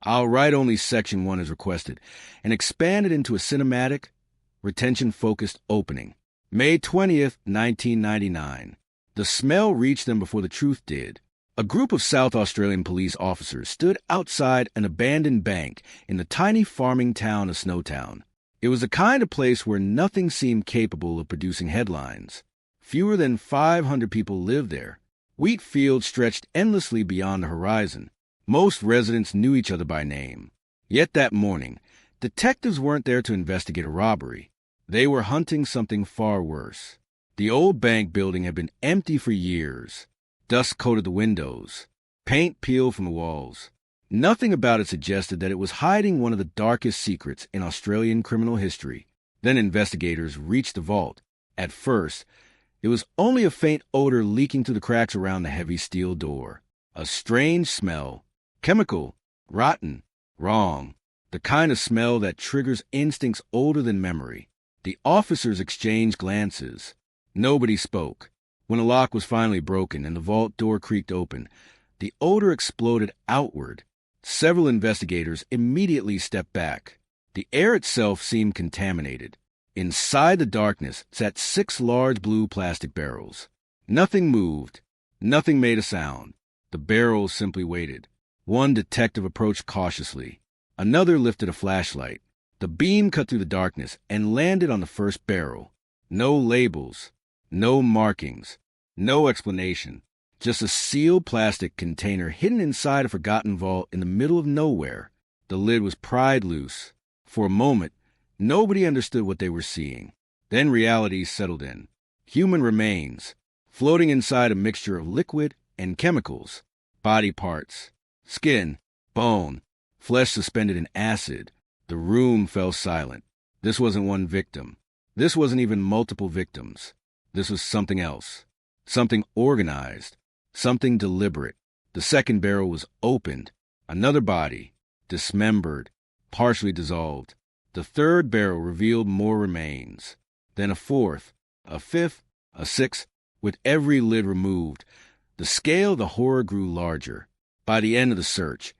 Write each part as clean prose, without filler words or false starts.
I'll write only Section 1 as requested, and expand it into a cinematic, retention-focused opening. May 20th, 1999. The smell reached them before the truth did. A group of South Australian police officers stood outside an abandoned bank in the tiny farming town of Snowtown. It was the kind of place where nothing seemed capable of producing headlines. Fewer than 500 people lived there. Wheat fields stretched endlessly beyond the horizon. Most residents knew each other by name. Yet that morning, detectives weren't there to investigate a robbery. They were hunting something far worse. The old bank building had been empty for years. Dust coated the windows. Paint peeled from the walls. Nothing about it suggested that it was hiding one of the darkest secrets in Australian criminal history. Then investigators reached the vault. At first, it was only a faint odor leaking through the cracks around the heavy steel door. A strange smell. Chemical. Rotten. Wrong. The kind of smell that triggers instincts older than memory. The officers exchanged glances. Nobody spoke. When the lock was finally broken and the vault door creaked open, the odor exploded outward. Several investigators immediately stepped back. The air itself seemed contaminated. Inside the darkness sat 6 large blue plastic barrels. Nothing moved. Nothing made a sound. The barrels simply waited. One detective approached cautiously. Another lifted a flashlight. The beam cut through the darkness and landed on the first barrel. No labels. No markings. No explanation. Just a sealed plastic container hidden inside a forgotten vault in the middle of nowhere. The lid was pried loose. For a moment, nobody understood what they were seeing. Then reality settled in. Human remains, floating inside a mixture of liquid and chemicals. Body parts, skin, bone, flesh suspended in acid. The room fell silent. This wasn't one victim. This wasn't even multiple victims. This was something else. Something organized. Something deliberate. The second barrel was opened. Another body, dismembered, partially dissolved. The third barrel revealed more remains. Then a fourth, a fifth, a sixth. With every lid removed, the scale of the horror grew larger. By the end of the search,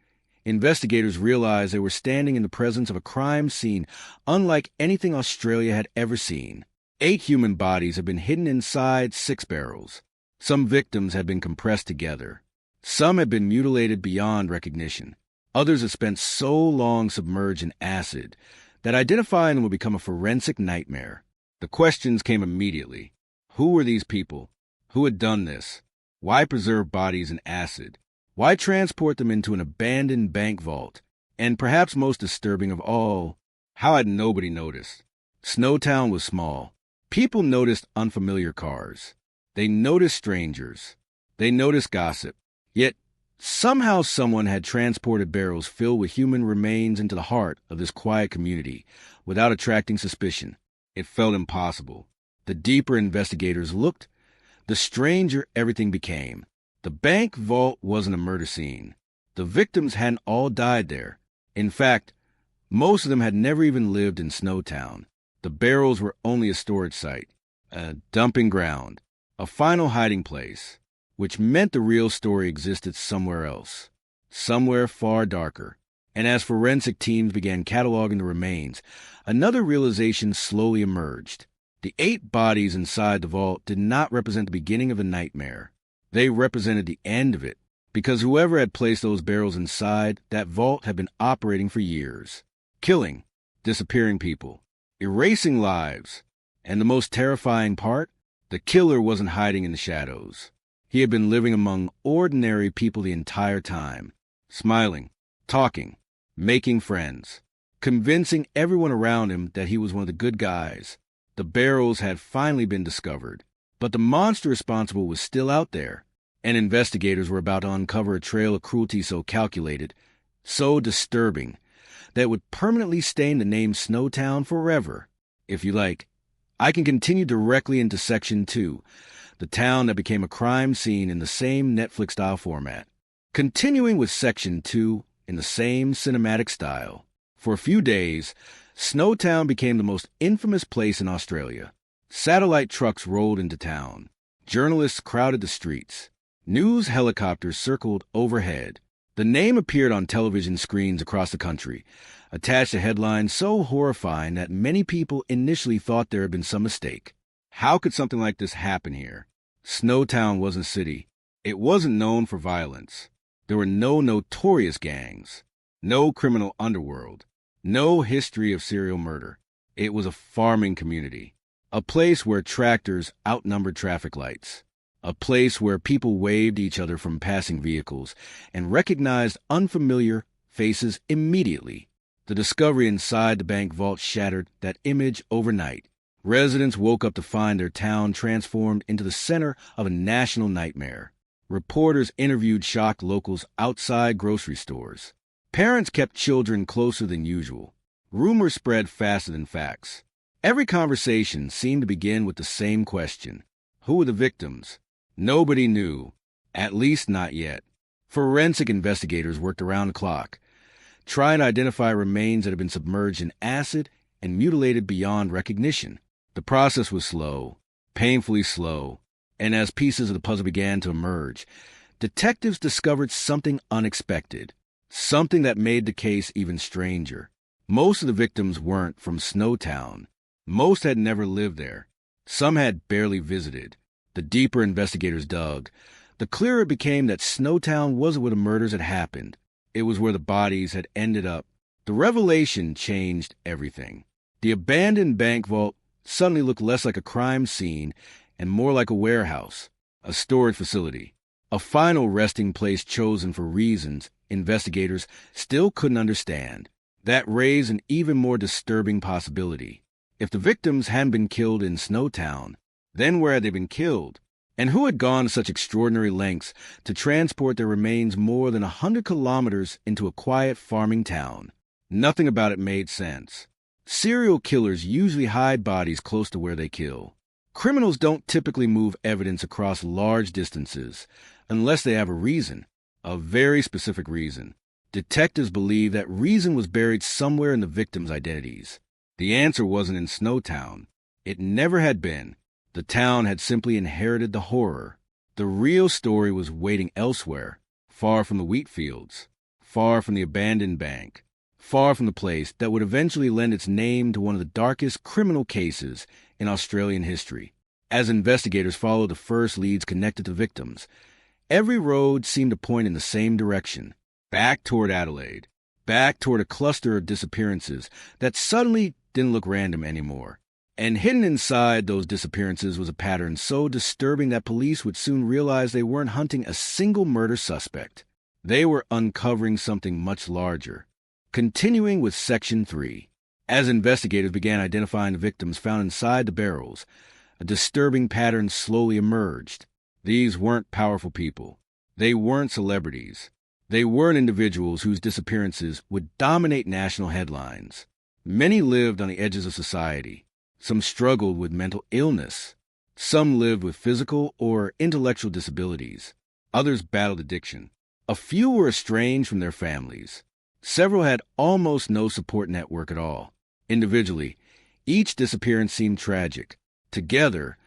investigators realized they were standing in the presence of a crime scene unlike anything Australia had ever seen. 8 human bodies had been hidden inside 6 barrels. Some victims had been compressed together. Some had been mutilated beyond recognition. Others had spent so long submerged in acid that identifying them would become a forensic nightmare. The questions came immediately. Who were these people? Who had done this? Why preserve bodies in acid? Why transport them into an abandoned bank vault? And perhaps most disturbing of all, how had nobody noticed? Snowtown was small. People noticed unfamiliar cars. They noticed strangers. They noticed gossip. Yet, somehow someone had transported barrels filled with human remains into the heart of this quiet community without attracting suspicion. It felt impossible. The deeper investigators looked, the stranger everything became. The bank vault wasn't a murder scene. The victims hadn't all died there. In fact, most of them had never even lived in Snowtown. The barrels were only a storage site, a dumping ground, a final hiding place, which meant the real story existed somewhere else, somewhere far darker. And as forensic teams began cataloging the remains, another realization slowly emerged. The 8 bodies inside the vault did not represent the beginning of the nightmare. They represented the end of it, because whoever had placed those barrels inside that vault had been operating for years, killing, disappearing people, erasing lives. And the most terrifying part? The killer wasn't hiding in the shadows. He had been living among ordinary people the entire time, smiling, talking, making friends, convincing everyone around him that he was one of the good guys. The barrels had finally been discovered, but the monster responsible was still out there, and investigators were about to uncover a trail of cruelty so calculated, so disturbing, that it would permanently stain the name Snowtown forever. If you like, I can continue directly into Section 2, the town that became a crime scene in the same Netflix-style format. Continuing with Section 2 in the same cinematic style. For a few days, Snowtown became the most infamous place in Australia. Satellite trucks rolled into town. Journalists crowded the streets. News helicopters circled overhead. The name appeared on television screens across the country, attached to headlines so horrifying that many people initially thought there had been some mistake. How could something like this happen here? Snowtown wasn't a city. It wasn't known for violence. There were no notorious gangs, no criminal underworld, no history of serial murder. It was a farming community, a place where tractors outnumbered traffic lights, a place where people waved each other from passing vehicles and recognized unfamiliar faces immediately. The discovery inside the bank vault shattered that image overnight. Residents woke up to find their town transformed into the center of a national nightmare. Reporters interviewed shocked locals outside grocery stores. Parents kept children closer than usual. Rumors spread faster than facts. Every conversation seemed to begin with the same question. Who were the victims? Nobody knew, at least not yet. Forensic investigators worked around the clock, trying to identify remains that had been submerged in acid and mutilated beyond recognition. The process was slow, painfully slow, and as pieces of the puzzle began to emerge, detectives discovered something unexpected, something that made the case even stranger. Most of the victims weren't from Snowtown. Most had never lived there. Some had barely visited. The deeper investigators dug, the clearer it became that Snowtown wasn't where the murders had happened. It was where the bodies had ended up. The revelation changed everything. The abandoned bank vault suddenly looked less like a crime scene and more like a warehouse, a storage facility, a final resting place chosen for reasons investigators still couldn't understand. That raised an even more disturbing possibility. If the victims hadn't been killed in Snowtown, then where had they been killed? And who had gone to such extraordinary lengths to transport their remains more than 100 kilometers into a quiet farming town? Nothing about it made sense. Serial killers usually hide bodies close to where they kill. Criminals don't typically move evidence across large distances unless they have a reason, a very specific reason. Detectives believe that reason was buried somewhere in the victims' identities. The answer wasn't in Snowtown. It never had been. The town had simply inherited the horror. The real story was waiting elsewhere, far from the wheat fields, far from the abandoned bank, far from the place that would eventually lend its name to one of the darkest criminal cases in Australian history. As investigators followed the first leads connected to victims, every road seemed to point in the same direction, back toward Adelaide, back toward a cluster of disappearances that suddenly didn't look random anymore. And hidden inside those disappearances was a pattern so disturbing that police would soon realize they weren't hunting a single murder suspect. They were uncovering something much larger. Continuing with Section 3. As investigators began identifying the victims found inside the barrels, a disturbing pattern slowly emerged. These weren't powerful people. They weren't celebrities. They weren't individuals whose disappearances would dominate national headlines. Many lived on the edges of society. Some struggled with mental illness. Some lived with physical or intellectual disabilities. Others battled addiction. A few were estranged from their families. Several had almost no support network at all. Individually, each disappearance seemed tragic. Together,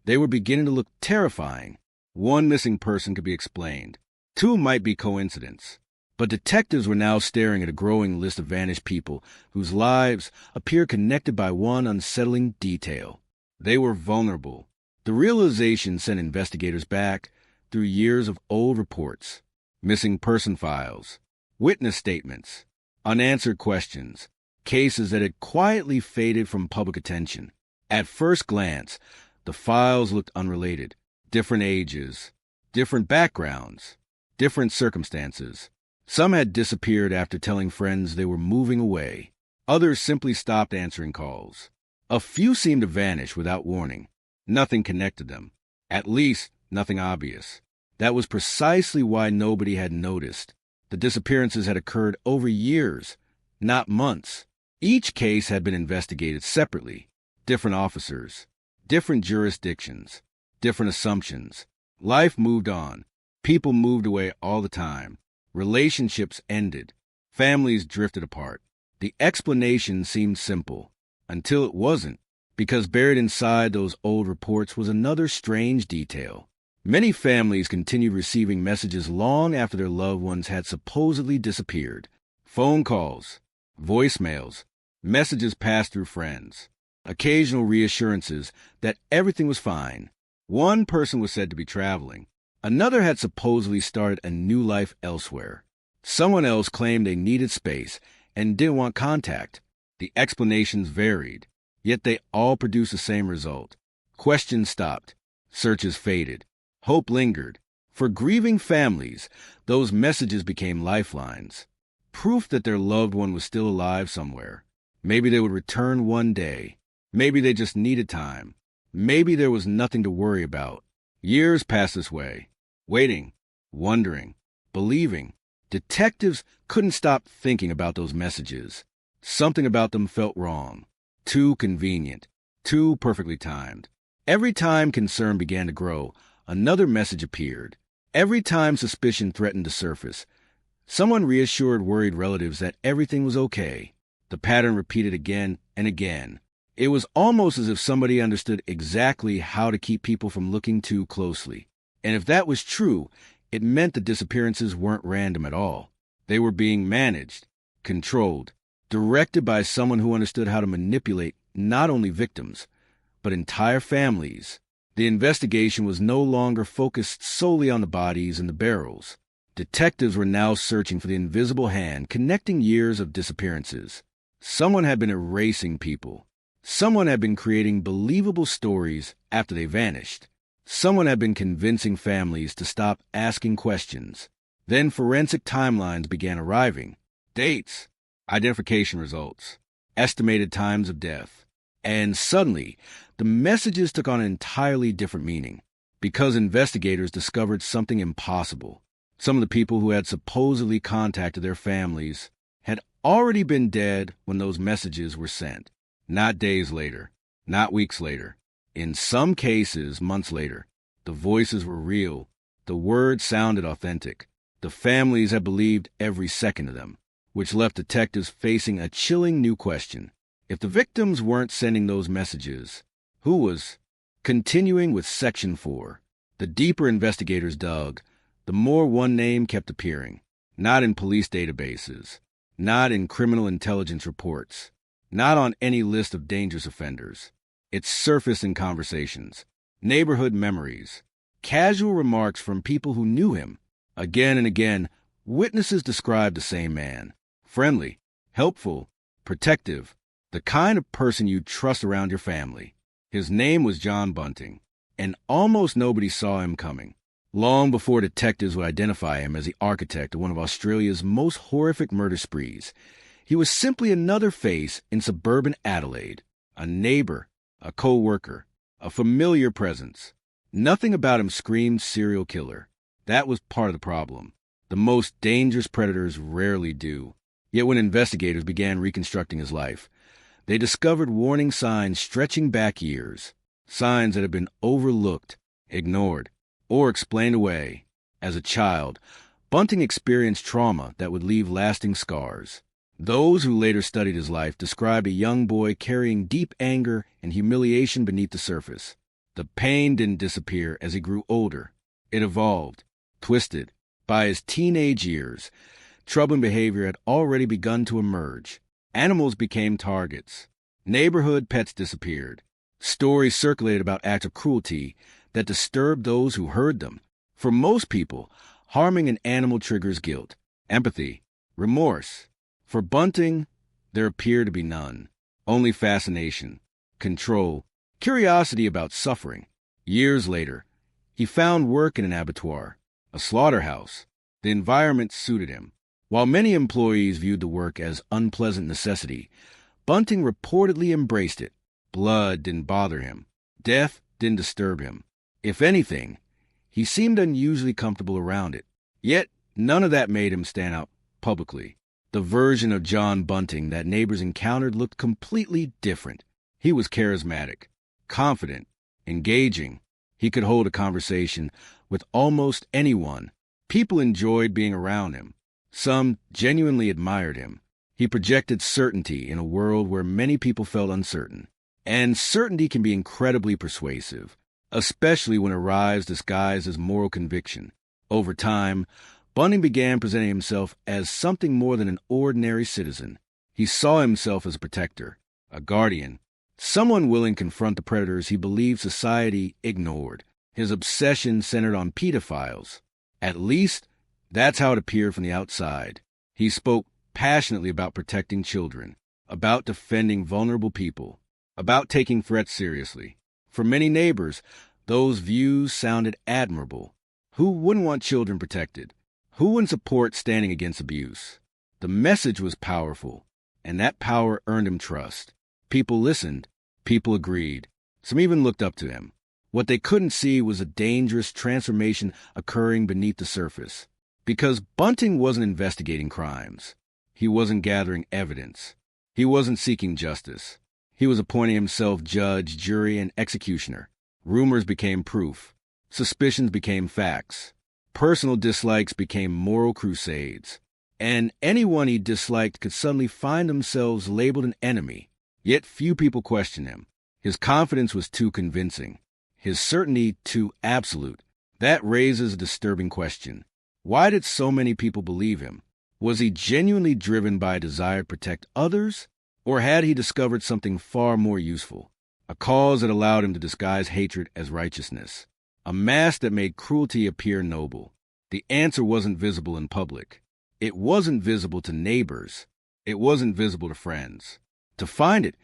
they were beginning to look terrifying. One missing person could be explained. Two might be coincidence. But detectives were now staring at a growing list of vanished people whose lives appeared connected by one unsettling detail. They were vulnerable. The realization sent investigators back through years of old reports, missing person files, witness statements, unanswered questions, cases that had quietly faded from public attention. At first glance, the files looked unrelated. Different ages, different backgrounds, different circumstances. Some had disappeared after telling friends they were moving away. Others simply stopped answering calls. A few seemed to vanish without warning. Nothing connected them. At least, nothing obvious. That was precisely why nobody had noticed. The disappearances had occurred over years, not months. Each case had been investigated separately. Different officers, different jurisdictions, different assumptions. Life moved on. People moved away all the time. Relationships ended. Families drifted apart. The explanation seemed simple, until it wasn't, because buried inside those old reports was another strange detail. Many families continued receiving messages long after their loved ones had supposedly disappeared. Phone calls, voicemails, messages passed through friends, occasional reassurances that everything was fine. One person was said to be traveling. Another had supposedly started a new life elsewhere. Someone else claimed they needed space and didn't want contact. The explanations varied, yet they all produced the same result. Questions stopped. Searches faded. Hope lingered. For grieving families, those messages became lifelines. Proof that their loved one was still alive somewhere. Maybe they would return one day. Maybe they just needed time. Maybe there was nothing to worry about. Years passed this way, waiting, wondering, believing. Detectives couldn't stop thinking about those messages. Something about them felt wrong. Too convenient. Too perfectly timed. Every time concern began to grow, another message appeared. Every time suspicion threatened to surface, someone reassured worried relatives that everything was okay. The pattern repeated again and again. It was almost as if somebody understood exactly how to keep people from looking too closely. And if that was true, it meant the disappearances weren't random at all. They were being managed, controlled, directed by someone who understood how to manipulate not only victims, but entire families. The investigation was no longer focused solely on the bodies and the barrels. Detectives were now searching for the invisible hand connecting years of disappearances. Someone had been erasing people. Someone had been creating believable stories after they vanished. Someone had been convincing families to stop asking questions. Then forensic timelines began arriving. Dates, identification results, estimated times of death. And suddenly, the messages took on an entirely different meaning, because investigators discovered something impossible. Some of the people who had supposedly contacted their families had already been dead when those messages were sent. Not days later, not weeks later. In some cases, months later. The voices were real. The words sounded authentic. The families had believed every second of them, which left detectives facing a chilling new question. If the victims weren't sending those messages, who was? Continuing with Section 4. The deeper investigators dug, the more one name kept appearing. Not in police databases. Not in criminal intelligence reports. Not on any list of dangerous offenders. It surfaced in conversations, neighborhood memories, casual remarks from people who knew him. Again and again, witnesses described the same man. Friendly, helpful, protective, the kind of person you'd trust around your family. His name was John Bunting, and almost nobody saw him coming. Long before detectives would identify him as the architect of one of Australia's most horrific murder sprees, he was simply another face in suburban Adelaide, a neighbor, a co-worker, a familiar presence. Nothing about him screamed serial killer. That was part of the problem. The most dangerous predators rarely do. Yet when investigators began reconstructing his life, they discovered warning signs stretching back years, signs that had been overlooked, ignored, or explained away. As a child, Bunting experienced trauma that would leave lasting scars. Those who later studied his life described a young boy carrying deep anger and humiliation beneath the surface. The pain didn't disappear as he grew older. It evolved, twisted. By his teenage years, troubling behavior had already begun to emerge. Animals became targets. Neighborhood pets disappeared. Stories circulated about acts of cruelty that disturbed those who heard them. For most people, harming an animal triggers guilt, empathy, remorse. For Bunting, there appeared to be none. Only fascination, control, curiosity about suffering. Years later, he found work in an abattoir, a slaughterhouse. The environment suited him. While many employees viewed the work as unpleasant necessity, Bunting reportedly embraced it. Blood didn't bother him. Death didn't disturb him. If anything, he seemed unusually comfortable around it. Yet, none of that made him stand out publicly. The version of John Bunting that neighbors encountered looked completely different. He was charismatic, confident, engaging. He could hold a conversation with almost anyone. People enjoyed being around him. Some genuinely admired him. He projected certainty in a world where many people felt uncertain. And certainty can be incredibly persuasive. especially when it arrives disguised as moral conviction. Over time, Bunting began presenting himself as something more than an ordinary citizen. He saw himself as a protector, a guardian, someone willing to confront the predators he believed society ignored. His obsession centered on pedophiles. At least, that's how it appeared from the outside. He spoke passionately about protecting children, about defending vulnerable people, about taking threats seriously. For many neighbors, those views sounded admirable. Who wouldn't want children protected? Who wouldn't support standing against abuse? The message was powerful, and that power earned him trust. People listened. People agreed. Some even looked up to him. What they couldn't see was a dangerous transformation occurring beneath the surface. Because Bunting wasn't investigating crimes. He wasn't gathering evidence. He wasn't seeking justice. He was appointing himself judge, jury, and executioner. Rumors became proof. Suspicions became facts. Personal dislikes became moral crusades. And anyone he disliked could suddenly find themselves labeled an enemy. Yet few people questioned him. His confidence was too convincing. His certainty too absolute. That raises a disturbing question. Why did so many people believe him? Was he genuinely driven by a desire to protect others? Or had he discovered something far more useful? A cause that allowed him to disguise hatred as righteousness. A mask that made cruelty appear noble. The answer wasn't visible in public. It wasn't visible to neighbors. It wasn't visible to friends. To find it,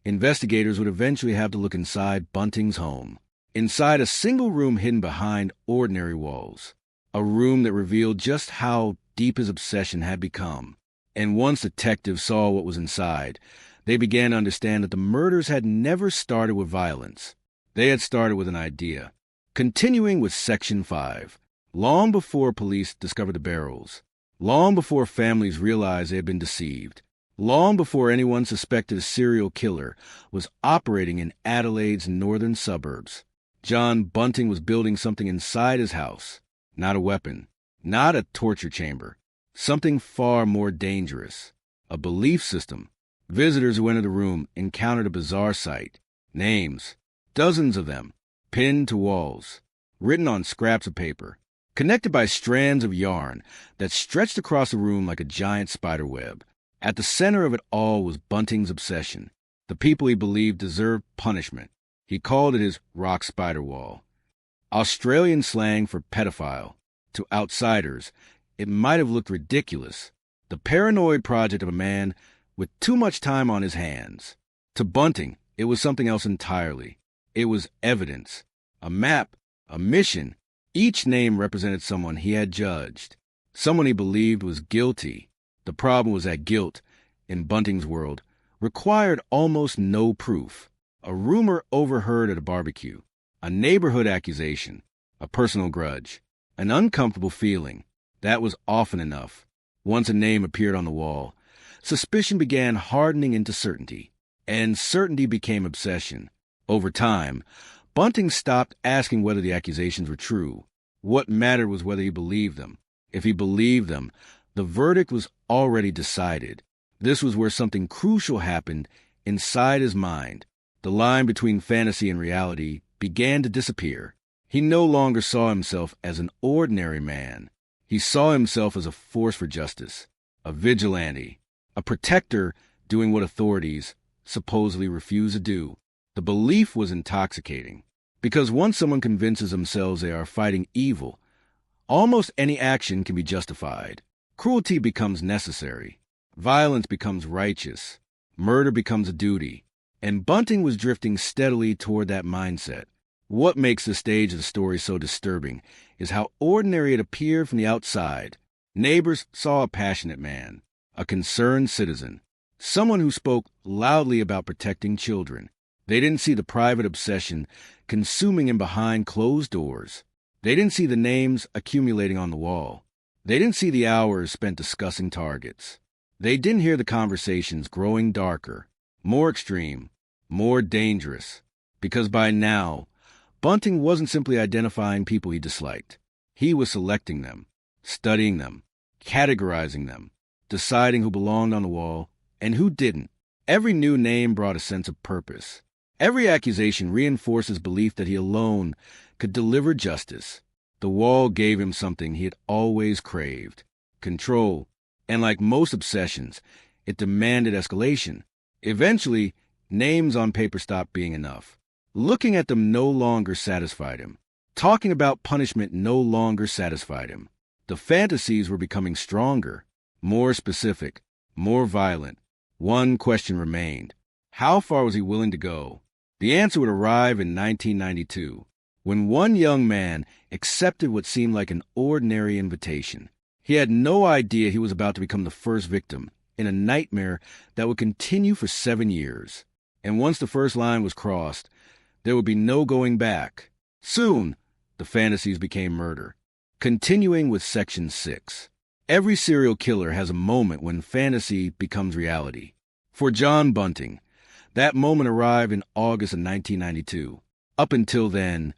investigators would eventually have to look inside Bunting's home. Inside a single room hidden behind ordinary walls. A room that revealed just how deep his obsession had become. And once detectives saw what was inside, they began to understand that the murders had never started with violence. They had started with an idea. Continuing with Section 5, long before police discovered the barrels, long before families realized they had been deceived, long before anyone suspected a serial killer was operating in Adelaide's northern suburbs, John Bunting was building something inside his house. Not a weapon, not a torture chamber, something far more dangerous, a belief system. Visitors who entered the room encountered a bizarre sight. Names, dozens of them, pinned to walls, written on scraps of paper, connected by strands of yarn that stretched across the room like a giant spider web. At the center of it all was Bunting's obsession. The people he believed deserved punishment. He called it his rock spider wall. Australian slang for pedophile. To outsiders, it might have looked ridiculous. The paranoid project of a man with too much time on his hands. To Bunting, it was something else entirely. It was evidence, a map, a mission. Each name represented someone he had judged, someone he believed was guilty. The problem was that guilt, in Bunting's world, required almost no proof. A rumor overheard at a barbecue, a neighborhood accusation, a personal grudge, an uncomfortable feeling. That was often enough. Once a name appeared on the wall, suspicion began hardening into certainty, and certainty became obsession. Over time, Bunting stopped asking whether the accusations were true. What mattered was whether he believed them. If he believed them, the verdict was already decided. This was where something crucial happened inside his mind. The line between fantasy and reality began to disappear. He no longer saw himself as an ordinary man. He saw himself as a force for justice, a vigilante, a protector doing what authorities supposedly refuse to do. The belief was intoxicating, because once someone convinces themselves they are fighting evil, almost any action can be justified. Cruelty becomes necessary. Violence becomes righteous. Murder becomes a duty. And Bunting was drifting steadily toward that mindset. What makes this stage of the story so disturbing is how ordinary it appeared from the outside. Neighbors saw a passionate man, a concerned citizen, someone who spoke loudly about protecting children. They didn't see the private obsession consuming him behind closed doors. They didn't see the names accumulating on the wall. They didn't see the hours spent discussing targets. They didn't hear the conversations growing darker, more extreme, more dangerous. Because by now, Bunting wasn't simply identifying people he disliked. He was selecting them, studying them, categorizing them, deciding who belonged on the wall and who didn't. Every new name brought a sense of purpose. Every accusation reinforces belief that he alone could deliver justice. The wall gave him something he had always craved: control. And like most obsessions, it demanded escalation. Eventually, names on paper stopped being enough. Looking at them no longer satisfied him. Talking about punishment no longer satisfied him. The fantasies were becoming stronger, more specific, more violent. One question remained: how far was he willing to go? The answer would arrive in 1992, when one young man accepted what seemed like an ordinary invitation. He had no idea he was about to become the first victim in a nightmare that would continue for 7 years. And once the first line was crossed, there would be no going back. Soon, the fantasies became murder. Continuing with Section 6. Every serial killer has a moment when fantasy becomes reality. For John Bunting, that moment arrived in August of 1992. Up until then,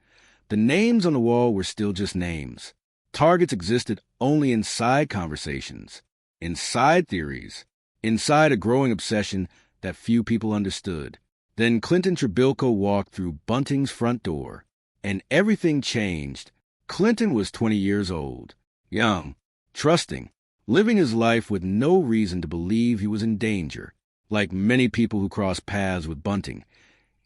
the names on the wall were still just names. Targets existed only inside conversations, inside theories, inside a growing obsession that few people understood. Then Clinton Trebilco walked through Bunting's front door, and everything changed. Clinton was 20 years old, young, trusting, living his life with no reason to believe he was in danger. Like many people who crossed paths with Bunting,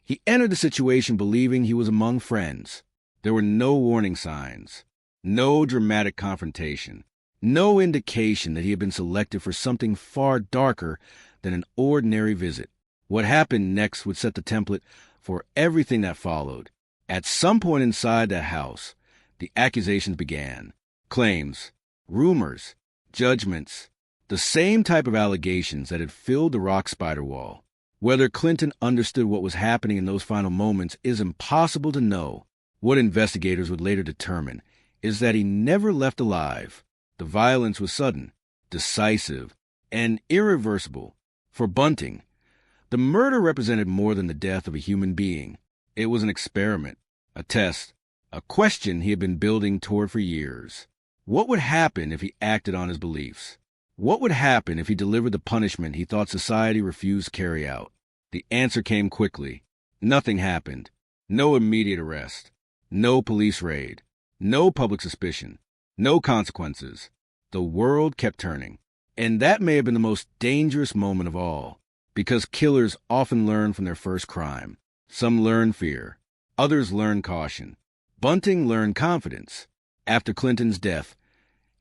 he entered the situation believing he was among friends. There were no warning signs, no dramatic confrontation, no indication that he had been selected for something far darker than an ordinary visit. What happened next would set the template for everything that followed. At some point inside that house, the accusations began. Claims, rumors, judgments, the same type of allegations that had filled the rock spider wall. Whether Clinton understood what was happening in those final moments is impossible to know. What investigators would later determine is that he never left alive. The violence was sudden, decisive, and irreversible. For Bunting, the murder represented more than the death of a human being. It was an experiment, a test, a question he had been building toward for years. What would happen if he acted on his beliefs? What would happen if he delivered the punishment he thought society refused to carry out? The answer came quickly. Nothing happened. No immediate arrest. No police raid. No public suspicion. No consequences. The world kept turning. And that may have been the most dangerous moment of all, because killers often learn from their first crime. Some learn fear. Others learn caution. Bunting learned confidence. After Clinton's death,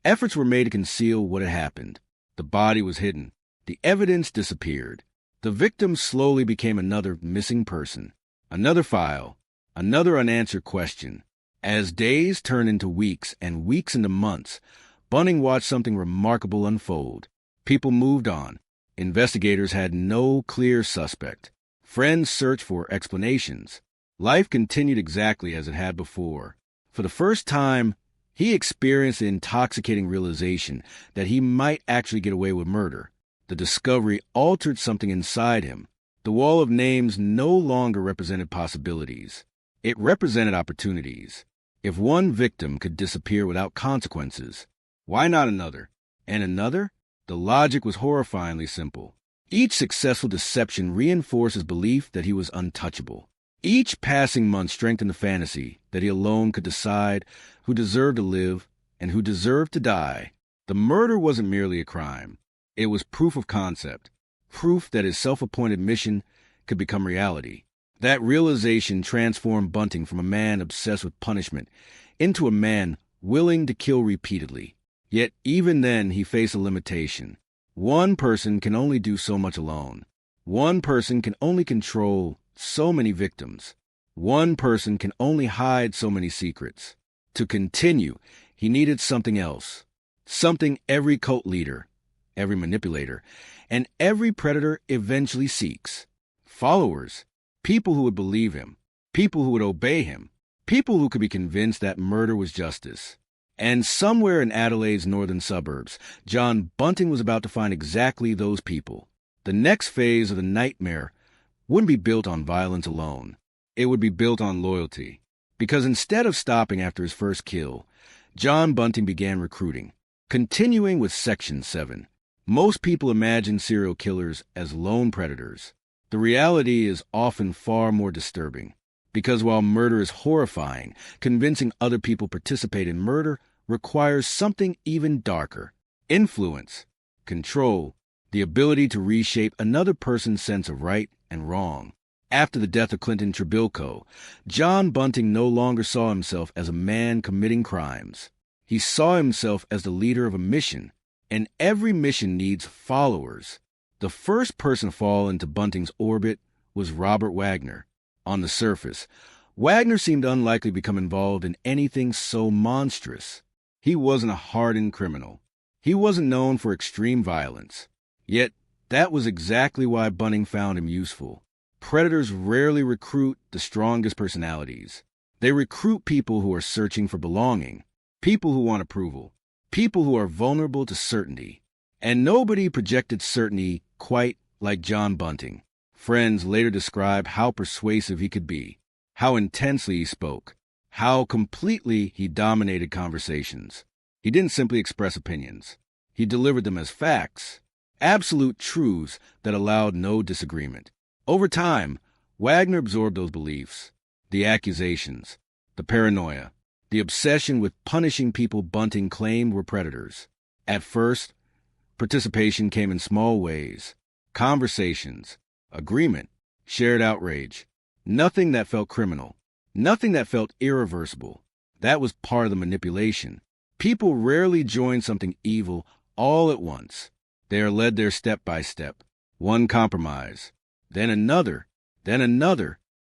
efforts were made to conceal what had happened. The body was hidden. The evidence disappeared. The victim slowly became another missing person, another file, another unanswered question. As days turned into weeks and weeks into months, Bunting watched something remarkable unfold. People moved on. Investigators had no clear suspect. Friends searched for explanations. Life continued exactly as it had before. For the first time, he experienced the intoxicating realization that he might actually get away with murder. The discovery altered something inside him. The wall of names no longer represented possibilities. It represented opportunities. If one victim could disappear without consequences, why not another? And another? The logic was horrifyingly simple. Each successful deception reinforced his belief that he was untouchable. Each passing month strengthened the fantasy that he alone could decide who deserved to live and who deserved to die. The murder wasn't merely a crime. It was proof of concept, proof that his self-appointed mission could become reality. That realization transformed Bunting from a man obsessed with punishment into a man willing to kill repeatedly. Yet even then he faced a limitation. One person can only do so much alone. One person can only control so many victims. One person can only hide so many secrets. To continue, he needed something else. Something every cult leader, every manipulator, and every predator eventually seeks. Followers. People who would believe him. People who would obey him. People who could be convinced that murder was justice. And somewhere in Adelaide's northern suburbs, John Bunting was about to find exactly those people. The next phase of the nightmare wouldn't be built on violence alone. It would be built on loyalty. Because instead of stopping after his first kill, John Bunting began recruiting. Continuing with Section 7. Most people imagine serial killers as lone predators. The reality is often far more disturbing, because while murder is horrifying, convincing other people participate in murder requires something even darker: influence, control, the ability to reshape another person's sense of right and wrong. After the death of Clinton Trebilco, John Bunting no longer saw himself as a man committing crimes. He saw himself as the leader of a mission, and every mission needs followers. The first person to fall into Bunting's orbit was Robert Wagner. On the surface, Wagner seemed unlikely to become involved in anything so monstrous. He wasn't a hardened criminal. He wasn't known for extreme violence. Yet, that was exactly why Bunting found him useful. Predators rarely recruit the strongest personalities. They recruit people who are searching for belonging, people who want approval, people who are vulnerable to certainty. And nobody projected certainty quite like John Bunting. Friends later describe how persuasive he could be, how intensely he spoke, how completely he dominated conversations. He didn't simply express opinions. He delivered them as facts, absolute truths that allowed no disagreement. Over time, Wagner absorbed those beliefs, the accusations, the paranoia, the obsession with punishing people Bunting claimed were predators. At first, participation came in small ways: conversations, agreement, shared outrage. Nothing that felt criminal, nothing that felt irreversible. That was part of the manipulation. People rarely join something evil all at once. They are led there step by step, one compromise, then another,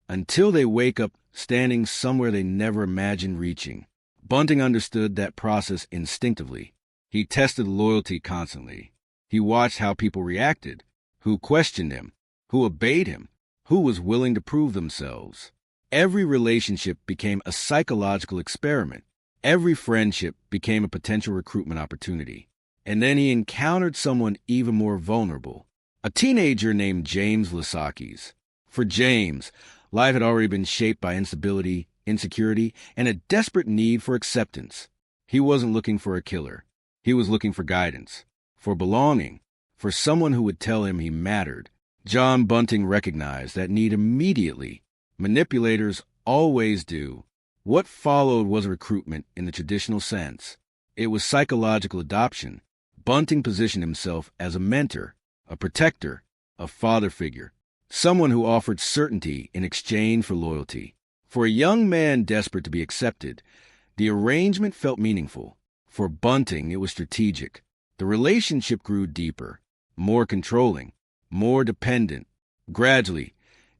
until they wake up standing somewhere they never imagined reaching. Bunting understood that process instinctively. He tested loyalty constantly. He watched how people reacted, who questioned him, who obeyed him, who was willing to prove themselves. Every relationship became a psychological experiment. Every friendship became a potential recruitment opportunity. And then he encountered someone even more vulnerable, a teenager named James Lasakis. For James, life had already been shaped by instability, insecurity, and a desperate need for acceptance. He wasn't looking for a killer. He was looking for guidance, for belonging, for someone who would tell him he mattered. John Bunting recognized that need immediately. Manipulators always do. What followed was recruitment in the traditional sense. It was psychological adoption. Bunting positioned himself as a mentor, a protector, a father figure, someone who offered certainty in exchange for loyalty. For a young man desperate to be accepted, the arrangement felt meaningful. For Bunting, it was strategic. The relationship grew deeper, more controlling, more dependent. Gradually,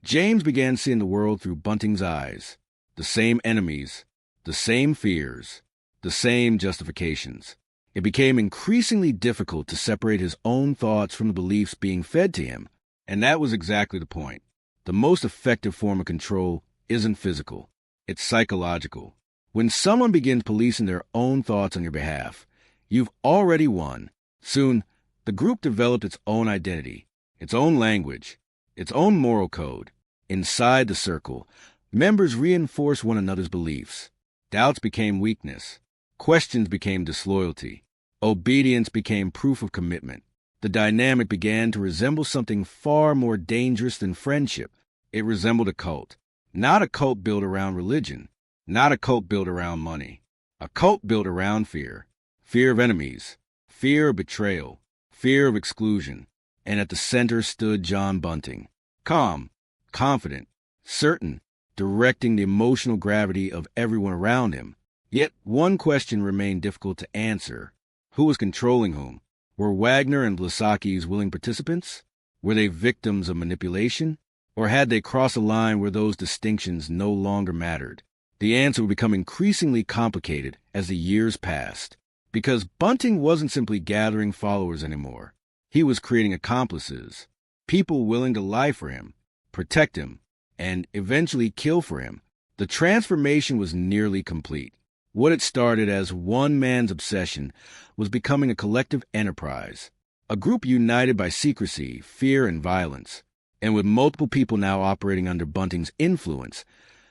James began seeing the world through Bunting's eyes. The same enemies, the same fears, the same justifications. It became increasingly difficult to separate his own thoughts from the beliefs being fed to him. And that was exactly the point. The most effective form of control isn't physical. It's psychological. When someone begins policing their own thoughts on your behalf, you've already won. Soon, the group developed its own identity, its own language, its own moral code. Inside the circle, members reinforced one another's beliefs. Doubts became weakness. Questions became disloyalty. Obedience became proof of commitment. The dynamic began to resemble something far more dangerous than friendship. It resembled a cult. Not a cult built around religion. Not a cult built around money. A cult built around fear. Fear of enemies. Fear of betrayal. Fear of exclusion. And at the center stood John Bunting. Calm, confident, certain, directing the emotional gravity of everyone around him. Yet one question remained difficult to answer. Who was controlling whom? Were Wagner and Lasakis willing participants? Were they victims of manipulation? Or had they crossed a line where those distinctions no longer mattered? The answer would become increasingly complicated as the years passed, because Bunting wasn't simply gathering followers anymore. He was creating accomplices, people willing to lie for him, protect him, and eventually kill for him. The transformation was nearly complete. What had started as one man's obsession was becoming a collective enterprise, a group united by secrecy, fear, and violence. And with multiple people now operating under Bunting's influence,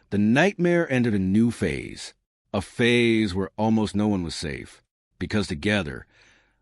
the nightmare entered a new phase, a phase where almost no one was safe, because together,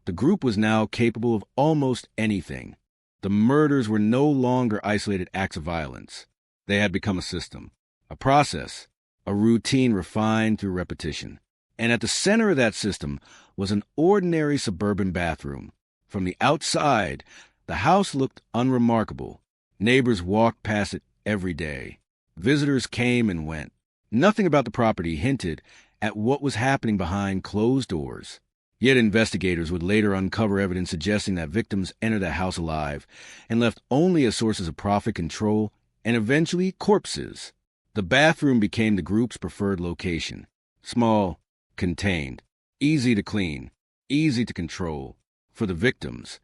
the group was now capable of almost anything. The murders were no longer isolated acts of violence. They had become a system, a process, a routine refined through repetition. And at the center of that system was an ordinary suburban bathroom. From the outside, the house looked unremarkable. Neighbors walked past it every day. Visitors came and went. Nothing about the property hinted at what was happening behind closed doors. Yet investigators would later uncover evidence suggesting that victims entered the house alive and left only as sources of profit control and eventually corpses. The bathroom became the group's preferred location. Small, contained, easy to clean, easy to control. For the victims,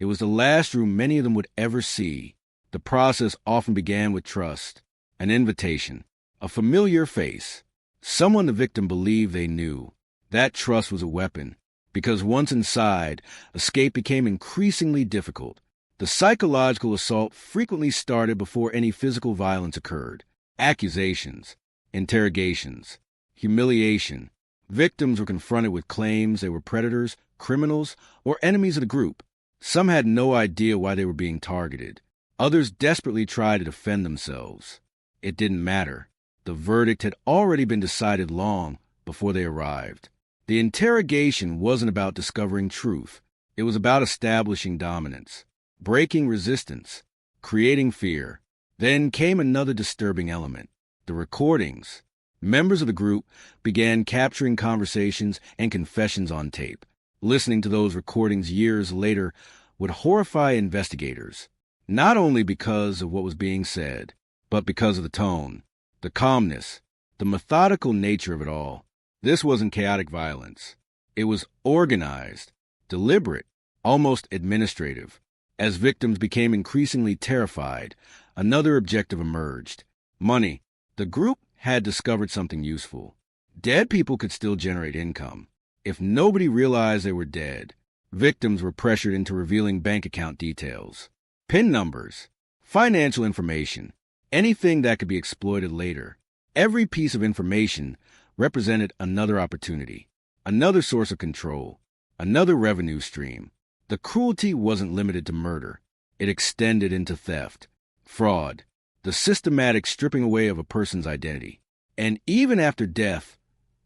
it was the last room many of them would ever see. The process often began with trust, an invitation, a familiar face, someone the victim believed they knew. That trust was a weapon, because once inside, escape became increasingly difficult. The psychological assault frequently started before any physical violence occurred. Accusations, interrogations, humiliation. Victims were confronted with claims they were predators, criminals, or enemies of the group. Some had no idea why they were being targeted. Others desperately tried to defend themselves. It didn't matter. The verdict had already been decided long before they arrived. The interrogation wasn't about discovering truth. It was about establishing dominance, breaking resistance, creating fear. Then came another disturbing element, the recordings. Members of the group began capturing conversations and confessions on tape. Listening to those recordings years later would horrify investigators, not only because of what was being said, but because of the tone, the calmness, the methodical nature of it all. This wasn't chaotic violence. It was organized, deliberate, almost administrative. As victims became increasingly terrified, another objective emerged: money. The group had discovered something useful. Dead people could still generate income. If nobody realized they were dead, victims were pressured into revealing bank account details, PIN numbers, financial information, anything that could be exploited later. Every piece of information represented another opportunity, another source of control, another revenue stream. The cruelty wasn't limited to murder. It extended into theft, fraud, the systematic stripping away of a person's identity. And even after death,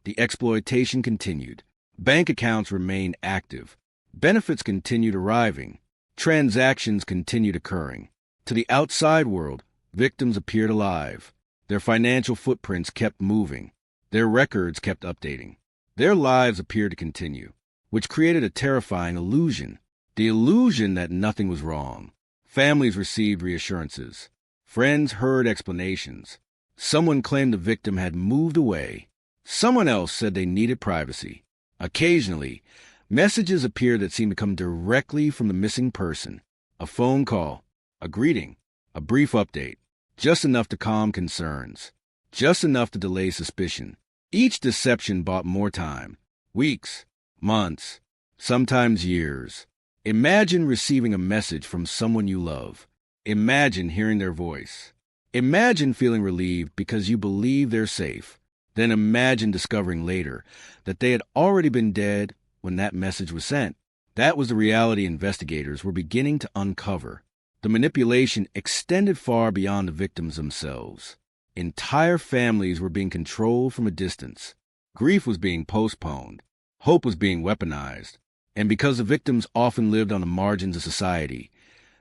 the exploitation continued. Bank accounts remained active. Benefits continued arriving. Transactions continued occurring. To the outside world, victims appeared alive. Their financial footprints kept moving. Their records kept updating. Their lives appeared to continue, which created a terrifying illusion. The illusion that nothing was wrong. Families received reassurances. Friends heard explanations. Someone claimed the victim had moved away. Someone else said they needed privacy. Occasionally, messages appeared that seemed to come directly from the missing person. A phone call, a greeting, a brief update, just enough to calm concerns, just enough to delay suspicion. Each deception bought more time, weeks, months, sometimes years. Imagine receiving a message from someone you love. Imagine hearing their voice. Imagine feeling relieved because you believe they're safe. Then imagine discovering later that they had already been dead when that message was sent. That was the reality investigators were beginning to uncover. The manipulation extended far beyond the victims themselves. Entire families were being controlled from a distance. Grief was being postponed. Hope was being weaponized. And because the victims often lived on the margins of society,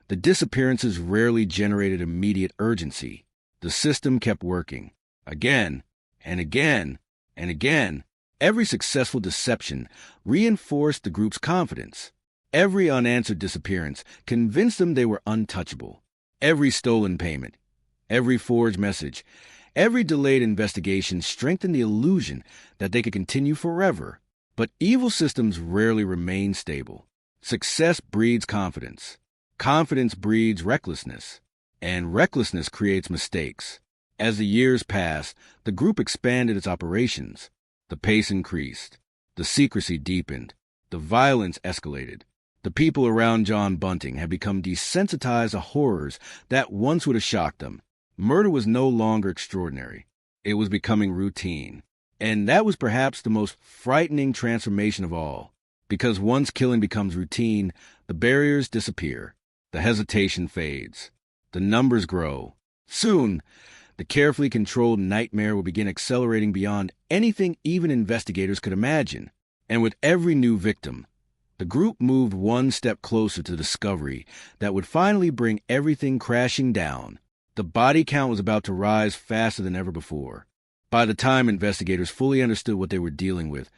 the disappearances rarely generated immediate urgency. The system kept working. Again, and again, and again. Every successful deception reinforced the group's confidence. Every unanswered disappearance convinced them they were untouchable. Every stolen payment, every forged message, every delayed investigation strengthened the illusion that they could continue forever. But evil systems rarely remain stable. Success breeds confidence. Confidence breeds recklessness. And recklessness creates mistakes. As the years passed, the group expanded its operations. The pace increased. The secrecy deepened. The violence escalated. The people around John Bunting had become desensitized to horrors that once would have shocked them. Murder was no longer extraordinary. It was becoming routine. And that was perhaps the most frightening transformation of all. Because once killing becomes routine, the barriers disappear. The hesitation fades. The numbers grow. Soon, the carefully controlled nightmare will begin accelerating beyond anything even investigators could imagine. And with every new victim, the group moved one step closer to the discovery that would finally bring everything crashing down. The body count was about to rise faster than ever before. By the time investigators fully understood what they were dealing with,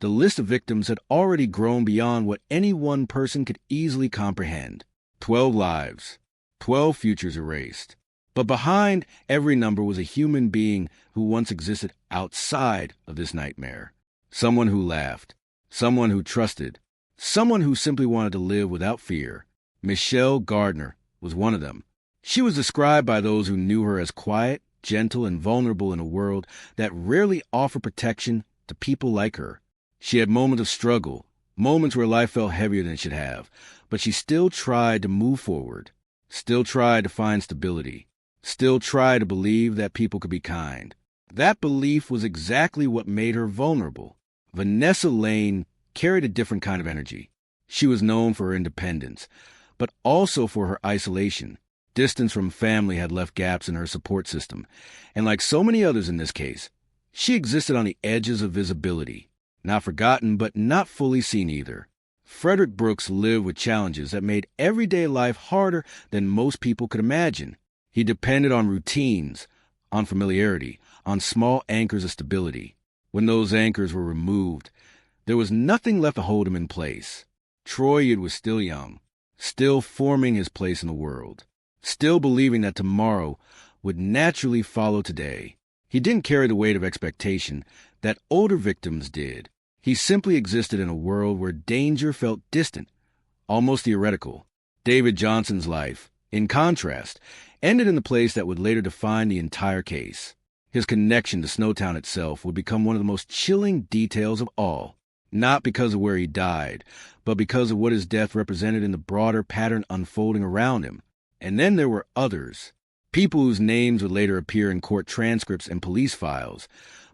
the list of victims had already grown beyond what any one person could easily comprehend. 12 lives, 12 futures erased. But behind every number was a human being who once existed outside of this nightmare. Someone who laughed, someone who trusted, someone who simply wanted to live without fear. Michelle Gardner was one of them. She was described by those who knew her as quiet, gentle, and vulnerable in a world that rarely offered protection to people like her. She had moments of struggle, moments where life felt heavier than it should have, but she still tried to move forward, still tried to find stability, still tried to believe that people could be kind. That belief was exactly what made her vulnerable. Vanessa Lane carried a different kind of energy. She was known for her independence, but also for her isolation. Distance from family had left gaps in her support system, and like so many others in this case, she existed on the edges of visibility, not forgotten but not fully seen either. Frederick Brooks lived with challenges that made everyday life harder than most people could imagine. He depended on routines, on familiarity, on small anchors of stability. When those anchors were removed, there was nothing left to hold him in place. Troyard was still young, still forming his place in the world, still believing that tomorrow would naturally follow today. He didn't carry the weight of expectation that older victims did. He simply existed in a world where danger felt distant, almost theoretical. David Johnson's life, in contrast, ended in the place that would later define the entire case. His connection to Snowtown itself would become one of the most chilling details of all, not because of where he died, but because of what his death represented in the broader pattern unfolding around him. And then there were others, people whose names would later appear in court transcripts and police files,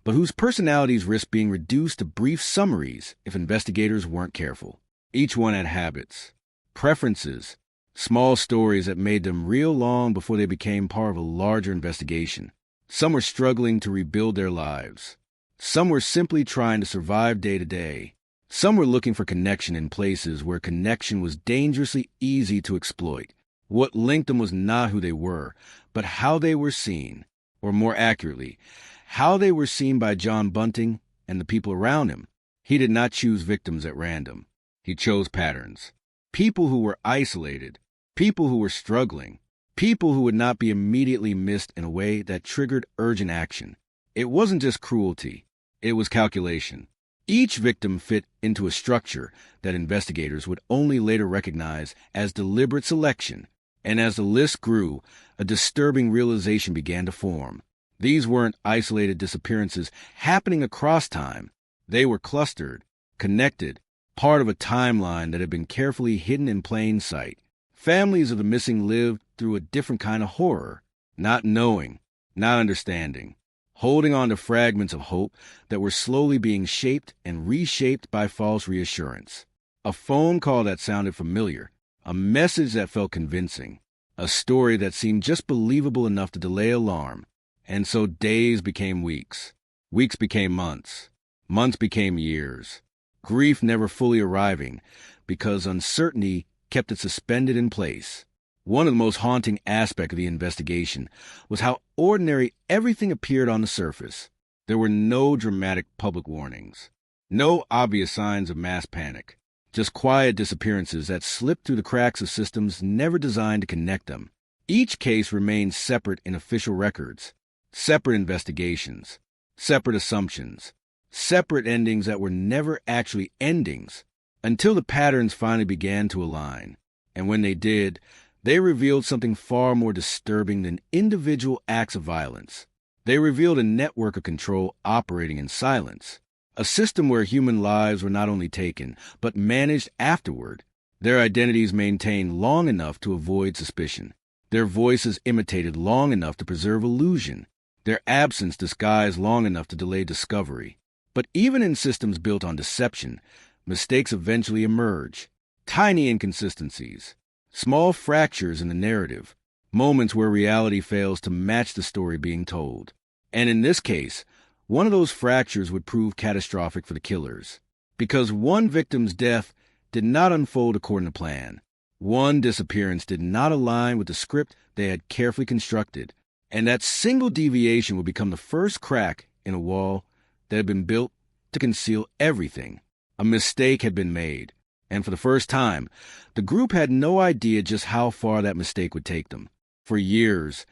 but whose personalities risked being reduced to brief summaries if investigators weren't careful. Each one had habits, preferences, small stories that made them real long before they became part of a larger investigation. Some were struggling to rebuild their lives. Some were simply trying to survive day to day. Some were looking for connection in places where connection was dangerously easy to exploit. What linked them was not who they were, but how they were seen, or more accurately, how they were seen by John Bunting and the people around him. He did not choose victims at random. He chose patterns. People who were isolated, people who were struggling, people who would not be immediately missed in a way that triggered urgent action. It wasn't just cruelty, it was calculation. Each victim fit into a structure that investigators would only later recognize as deliberate selection. And as the list grew, a disturbing realization began to form. These weren't isolated disappearances happening across time. They were clustered, connected, part of a timeline that had been carefully hidden in plain sight. Families of the missing lived through a different kind of horror, not knowing, not understanding, holding on to fragments of hope that were slowly being shaped and reshaped by false reassurance. A phone call that sounded familiar, a message that felt convincing, a story that seemed just believable enough to delay alarm. And so days became weeks. Weeks became months. Months became years. Grief never fully arriving because uncertainty kept it suspended in place. One of the most haunting aspects of the investigation was how ordinary everything appeared on the surface. There were no dramatic public warnings, no obvious signs of mass panic, just quiet disappearances that slipped through the cracks of systems never designed to connect them. Each case remained separate in official records, separate investigations, separate assumptions, separate endings that were never actually endings, until the patterns finally began to align. And when they did, they revealed something far more disturbing than individual acts of violence. They revealed a network of control operating in silence, a system where human lives were not only taken, but managed afterward, their identities maintained long enough to avoid suspicion, their voices imitated long enough to preserve illusion, their absence disguised long enough to delay discovery. But even in systems built on deception, mistakes eventually emerge, tiny inconsistencies, Small fractures in the narrative, moments where reality fails to match the story being told. And in this case, one of those fractures would prove catastrophic for the killers, because one victim's death did not unfold according to plan. One disappearance did not align with the script they had carefully constructed, and that single deviation would become the first crack in a wall that had been built to conceal everything. A mistake had been made, and for the first time, the group had no idea just how far that mistake would take them. For years,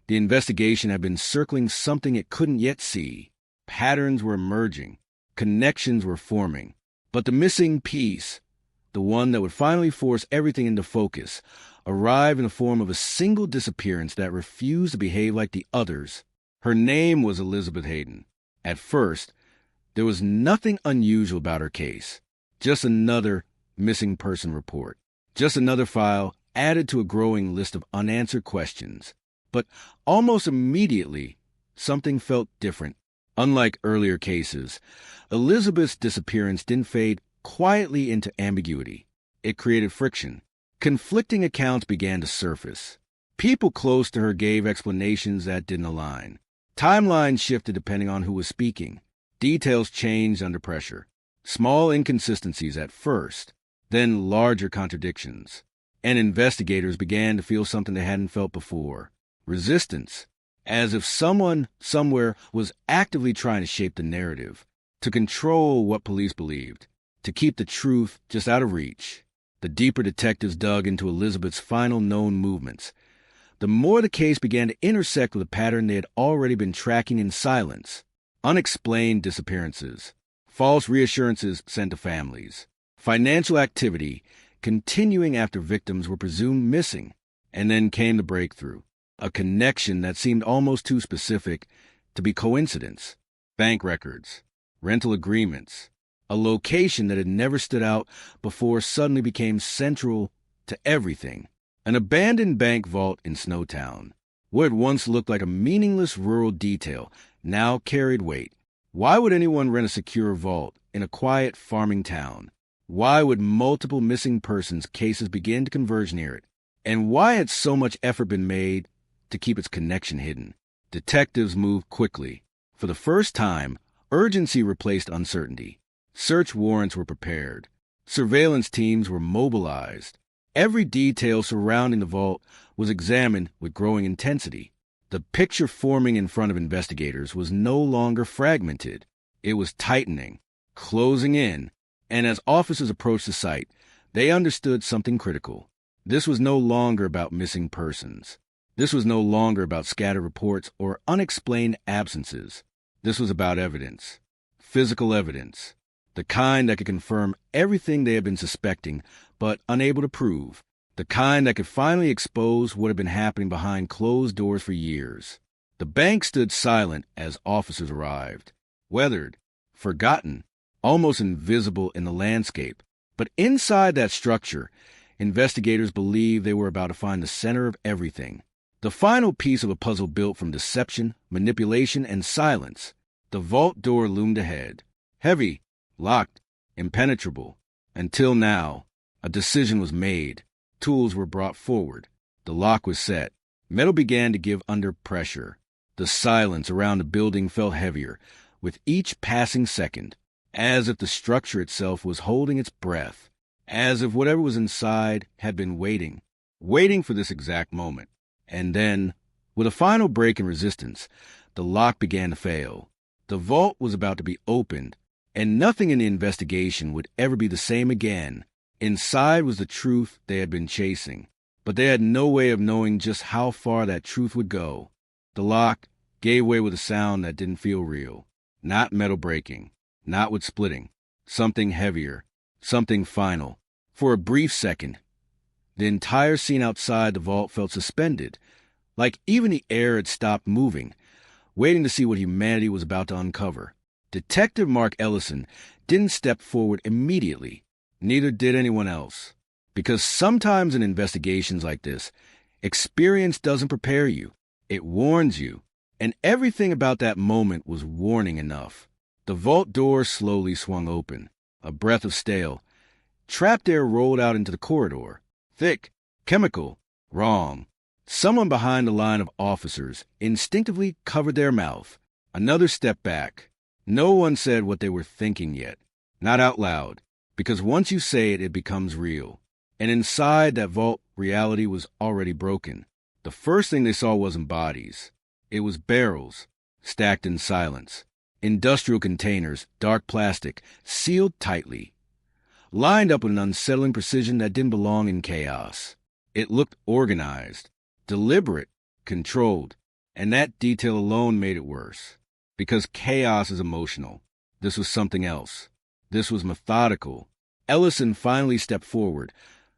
the investigation had been circling something it couldn't yet see. Patterns were emerging, connections were forming, but the missing piece, the one that would finally force everything into focus, arrived in the form of a single disappearance that refused to behave like the others. Her name was Elizabeth Hayden. At first, there was nothing unusual about her case, just another missing person report, just another file added to a growing list of unanswered questions. But almost immediately, something felt different. Unlike earlier cases, Elizabeth's disappearance didn't fade quietly into ambiguity. It created friction. Conflicting accounts began to surface. People close to her gave explanations that didn't align. Timelines shifted depending on who was speaking. Details changed under pressure. Small inconsistencies at first, then larger contradictions. And investigators began to feel something they hadn't felt before. Resistance. As if someone, somewhere, was actively trying to shape the narrative, to control what police believed, to keep the truth just out of reach. The deeper detectives dug into Elizabeth's final known movements, the more the case began to intersect with a pattern they had already been tracking in silence. Unexplained disappearances, false reassurances sent to families, financial activity continuing after victims were presumed missing. And then came the breakthrough. A connection that seemed almost too specific to be coincidence. Bank records, rental agreements, a location that had never stood out before suddenly became central to everything. An abandoned bank vault in Snowtown. What had once looked like a meaningless rural detail now carried weight. Why would anyone rent a secure vault in a quiet farming town? Why would multiple missing persons cases begin to converge near it? And why had so much effort been made to keep its connection hidden? Detectives moved quickly. For the first time, urgency replaced uncertainty. Search warrants were prepared. Surveillance teams were mobilized. Every detail surrounding the vault was examined with growing intensity. The picture forming in front of investigators was no longer fragmented. It was tightening, closing in, and as officers approached the site, they understood something critical. This was no longer about missing persons. This was no longer about scattered reports or unexplained absences. This was about evidence. Physical evidence. The kind that could confirm everything they had been suspecting, but unable to prove. The kind that could finally expose what had been happening behind closed doors for years. The bank stood silent as officers arrived. Weathered, forgotten, almost invisible in the landscape. But inside that structure, investigators believed they were about to find the center of everything. The final piece of a puzzle built from deception, manipulation, and silence. The vault door loomed ahead. Heavy, locked, impenetrable. Until now, a decision was made. Tools were brought forward. The lock was set. Metal began to give under pressure. The silence around the building felt heavier with each passing second, as if the structure itself was holding its breath, as if whatever was inside had been waiting for this exact moment. And then, with a final break in resistance, the lock began to fail. The vault was about to be opened, and nothing in the investigation would ever be the same again. Inside was the truth they had been chasing, but they had no way of knowing just how far that truth would go. The lock gave way with a sound that didn't feel real. Not metal breaking, not wood splitting. Something heavier, something final. For a brief second, the entire scene outside the vault felt suspended, like even the air had stopped moving, waiting to see what humanity was about to uncover. Detective Mark Ellison didn't step forward immediately. Neither did anyone else. Because sometimes in investigations like this, experience doesn't prepare you. It warns you. And everything about that moment was warning enough. The vault door slowly swung open. A breath of stale, trapped air rolled out into the corridor. Thick, Chemical. Wrong. Someone behind the line of officers instinctively covered their mouth. Another step back. No one said what they were thinking yet. Not out loud. Because once you say it, it becomes real. And inside that vault, reality was already broken. The first thing they saw wasn't bodies. It was barrels, stacked in silence. Industrial containers, dark plastic, sealed tightly. Lined up with an unsettling precision that didn't belong in chaos. It looked organized, deliberate, controlled, and that detail alone made it worse. Because chaos is emotional. This was something else. This was methodical. Ellison finally stepped forward,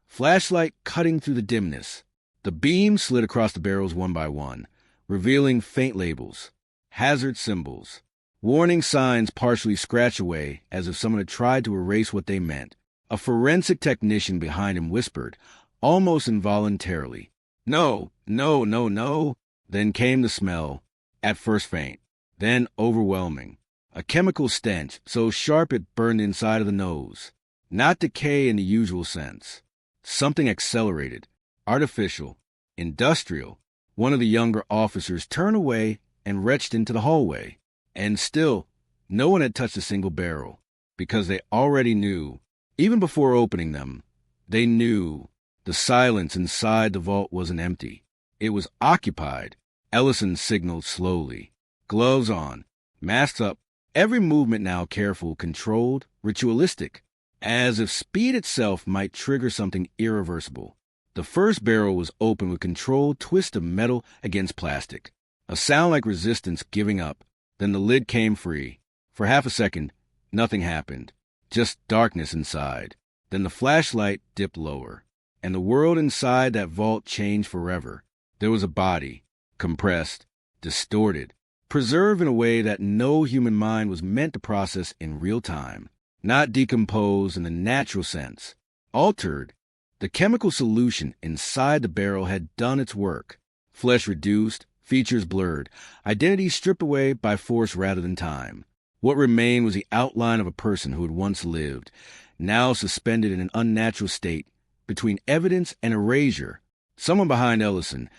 flashlight cutting through the dimness. The beam slid across the barrels one by one, revealing faint labels, hazard symbols, warning signs partially scratched away as if someone had tried to erase what they meant. A forensic technician behind him whispered, almost involuntarily, "No, no, no, no." Then came the smell, at first faint, then overwhelming. A chemical stench so sharp it burned the inside of the nose. Not decay in the usual sense. Something accelerated, artificial, industrial. One of the younger officers turned away and retched into the hallway. And still, no one had touched a single barrel, because they already knew, even before opening them, they knew the silence inside the vault wasn't empty. It was occupied. Ellison signaled slowly. Gloves on, masks up, every movement now careful, controlled, ritualistic, as if speed itself might trigger something irreversible. The first barrel was open with controlled twist of metal against plastic. A sound like resistance giving up. Then the lid came free. For half a second, nothing happened. Just darkness inside. Then the flashlight dipped lower. And the world inside that vault changed forever. There was a body, compressed, distorted, preserved in a way that no human mind was meant to process in real time. Not decomposed in the natural sense. Altered. The chemical solution inside the barrel had done its work. Flesh reduced, features blurred, identity stripped away by force rather than time. What remained was the outline of a person who had once lived, now suspended in an unnatural state, between evidence and erasure. Someone behind Ellison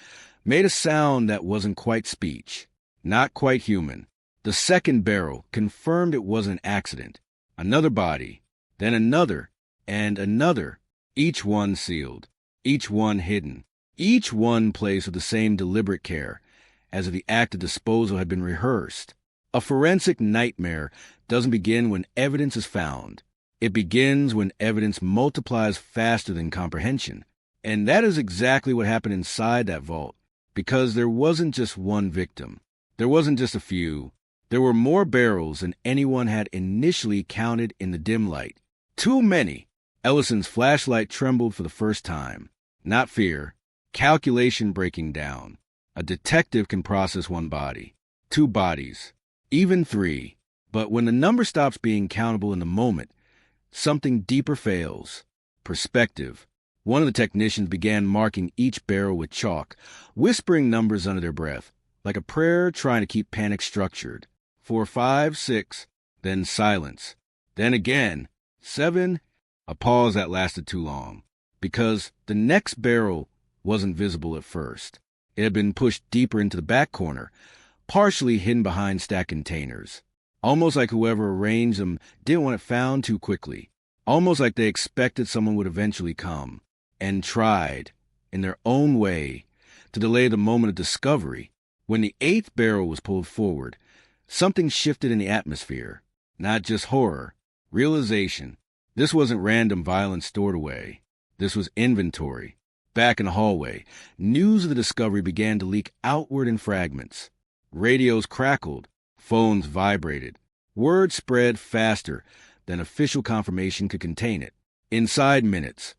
made a sound that wasn't quite speech, not quite human. The second barrel confirmed it wasn't an accident. Another body, then another, and another, each one sealed, each one hidden, each one placed with the same deliberate care, as if the act of disposal had been rehearsed. A forensic nightmare doesn't begin when evidence is found. It begins when evidence multiplies faster than comprehension. And that is exactly what happened inside that vault, because there wasn't just one victim. There wasn't just a few. There were more barrels than anyone had initially counted in the dim light. Too many. Ellison's flashlight trembled for the first time. Not fear. Calculation breaking down. A detective can process one body, two bodies, even three. But when the number stops being countable in the moment, something deeper fails. Perspective. One of the technicians began marking each barrel with chalk, whispering numbers under their breath, like a prayer trying to keep panic structured. 4, 5, 6, then silence. Then again, 7, a pause that lasted too long, because the next barrel wasn't visible at first. It had been pushed deeper into the back corner, partially hidden behind stacked containers. Almost like whoever arranged them didn't want it found too quickly. Almost like they expected someone would eventually come, and tried, in their own way, to delay the moment of discovery. When the 8th barrel was pulled forward, something shifted in the atmosphere. Not just horror, realization. This wasn't random violence stored away. This was inventory. Back in the hallway, news of the discovery began to leak outward in fragments. Radios crackled, phones vibrated. Word spread faster than official confirmation could contain it. Inside minutes,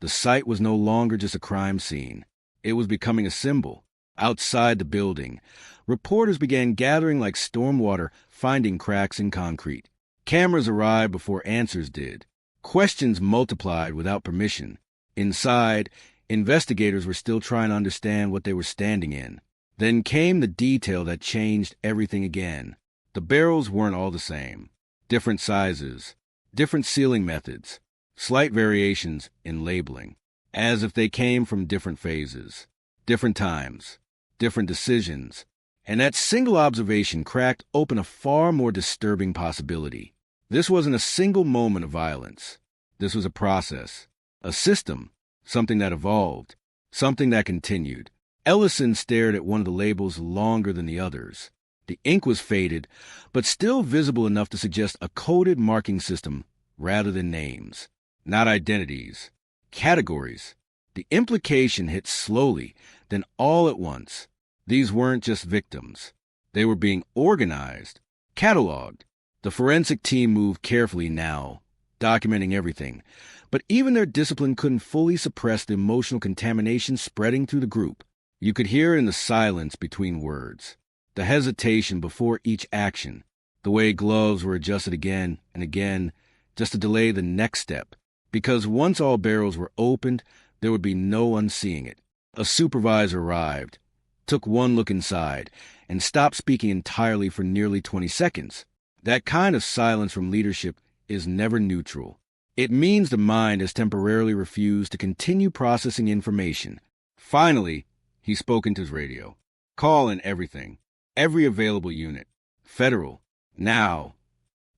the site was no longer just a crime scene. It was becoming a symbol. Outside the building, reporters began gathering like stormwater, finding cracks in concrete. Cameras arrived before answers did. Questions multiplied without permission. Inside, investigators were still trying to understand what they were standing in. Then came the detail that changed everything again. The barrels weren't all the same. Different sizes, different sealing methods, slight variations in labeling. as if they came from different phases, different times, different decisions. And that single observation cracked open a far more disturbing possibility. This wasn't a single moment of violence. This was a process, a system, something that evolved, something that continued. Ellison stared at one of the labels longer than the others. The ink was faded, but still visible enough to suggest a coded marking system rather than names, not identities, categories. The implication hit slowly, then all at once. These weren't just victims. They were being organized, cataloged. The forensic team moved carefully now, documenting everything. But even their discipline couldn't fully suppress the emotional contamination spreading through the group. You could hear it in the silence between words, the hesitation before each action, the way gloves were adjusted again and again just to delay the next step. Because once all barrels were opened, there would be no unseeing it. A supervisor arrived, took one look inside, and stopped speaking entirely for nearly 20 seconds. That kind of silence from leadership is never neutral. It means the mind has temporarily refused to continue processing information. Finally, he spoke into his radio. Call in everything, every available unit, federal, now.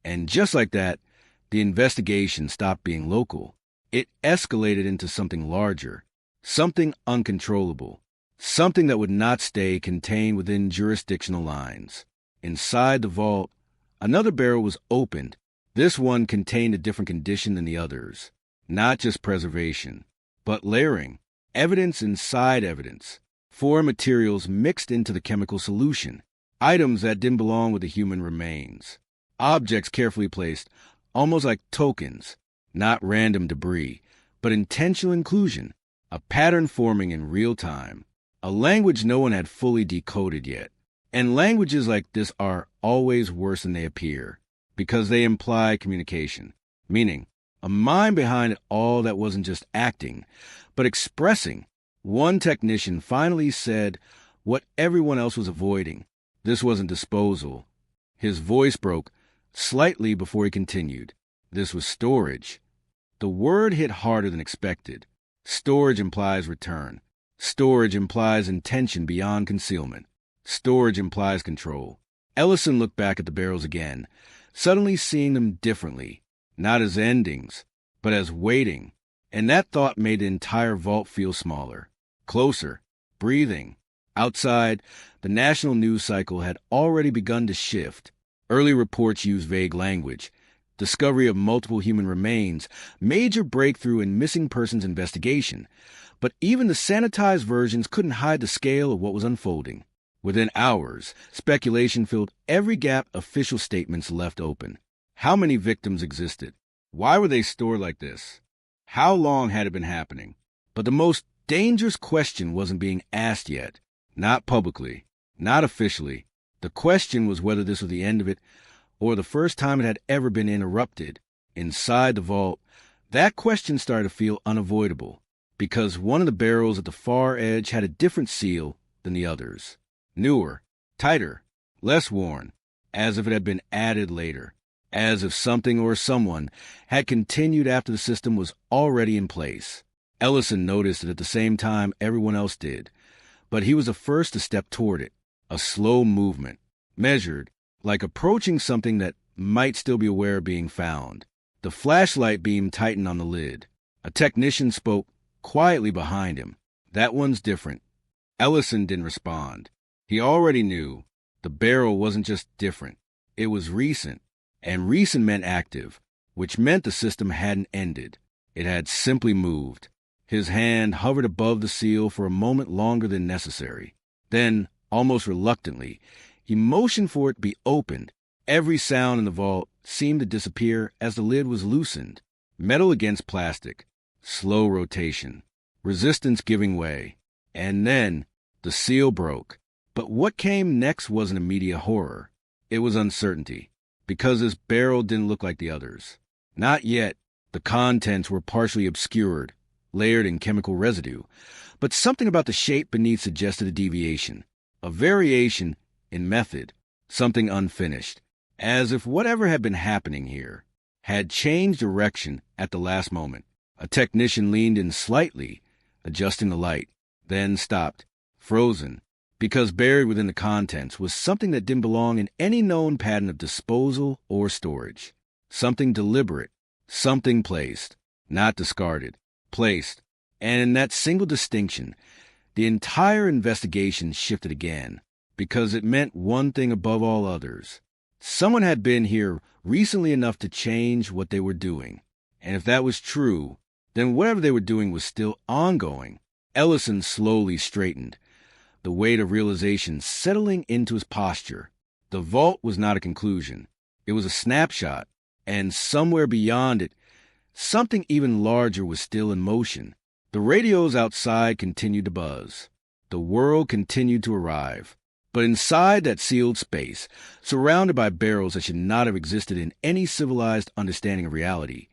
And just like that, the investigation stopped being local. It escalated into something larger, something uncontrollable, something that would not stay contained within jurisdictional lines. Inside the vault, another barrel was opened. This one contained a different condition than the others. Not just preservation, but layering. Evidence inside evidence. Foreign materials mixed into the chemical solution. Items that didn't belong with the human remains. Objects carefully placed, almost like tokens. Not random debris, but intentional inclusion. A pattern forming in real time. A language no one had fully decoded yet. And languages like this are always worse than they appear, because they imply communication, meaning a mind behind it all that wasn't just acting, but expressing. One technician finally said what everyone else was avoiding. This wasn't disposal. His voice broke slightly before he continued. This was storage. The word hit harder than expected. Storage implies return. Storage implies intention beyond concealment. Storage implies control. Ellison looked back at the barrels again, suddenly seeing them differently, not as endings, but as waiting. And that thought made the entire vault feel smaller, closer, breathing. Outside, the national news cycle had already begun to shift. Early reports used vague language. Discovery of multiple human remains, major breakthrough in missing persons investigation. But even the sanitized versions couldn't hide the scale of what was unfolding. Within hours, speculation filled every gap official statements left open. How many victims existed? Why were they stored like this? How long had it been happening? But the most dangerous question wasn't being asked yet. Not publicly, not officially. The question was whether this was the end of it, or the first time it had ever been interrupted. Inside the vault, that question started to feel unavoidable, because one of the barrels at the far edge had a different seal than the others. Newer, tighter, less worn, as if it had been added later, as if something or someone had continued after the system was already in place. Ellison noticed it at the same time everyone else did, but he was the first to step toward it. A slow movement, measured, like approaching something that might still be aware of being found. The flashlight beam tightened on the lid. A technician spoke quietly behind him. That one's different. Ellison didn't respond. He already knew the barrel wasn't just different. It was recent, and recent meant active, which meant the system hadn't ended. It had simply moved. His hand hovered above the seal for a moment longer than necessary. Then, almost reluctantly, he motioned for it to be opened. Every sound in the vault seemed to disappear as the lid was loosened. Metal against plastic. Slow rotation. Resistance giving way. And then, the seal broke. But what came next wasn't immediate horror. It was uncertainty, because this barrel didn't look like the others. Not yet. The contents were partially obscured, layered in chemical residue. But something about the shape beneath suggested a deviation, a variation in method, something unfinished, as if whatever had been happening here had changed direction at the last moment. A technician leaned in slightly, adjusting the light, then stopped, frozen, because buried within the contents was something that didn't belong in any known pattern of disposal or storage. Something deliberate, something placed, not discarded, placed. And in that single distinction, the entire investigation shifted again, because it meant one thing above all others. Someone had been here recently enough to change what they were doing. And if that was true, then whatever they were doing was still ongoing. Ellison slowly straightened, the weight of realization settling into his posture. The vault was not a conclusion. It was a snapshot, and somewhere beyond it, something even larger was still in motion. The radios outside continued to buzz. The world continued to arrive. But inside that sealed space, surrounded by barrels that should not have existed in any civilized understanding of reality,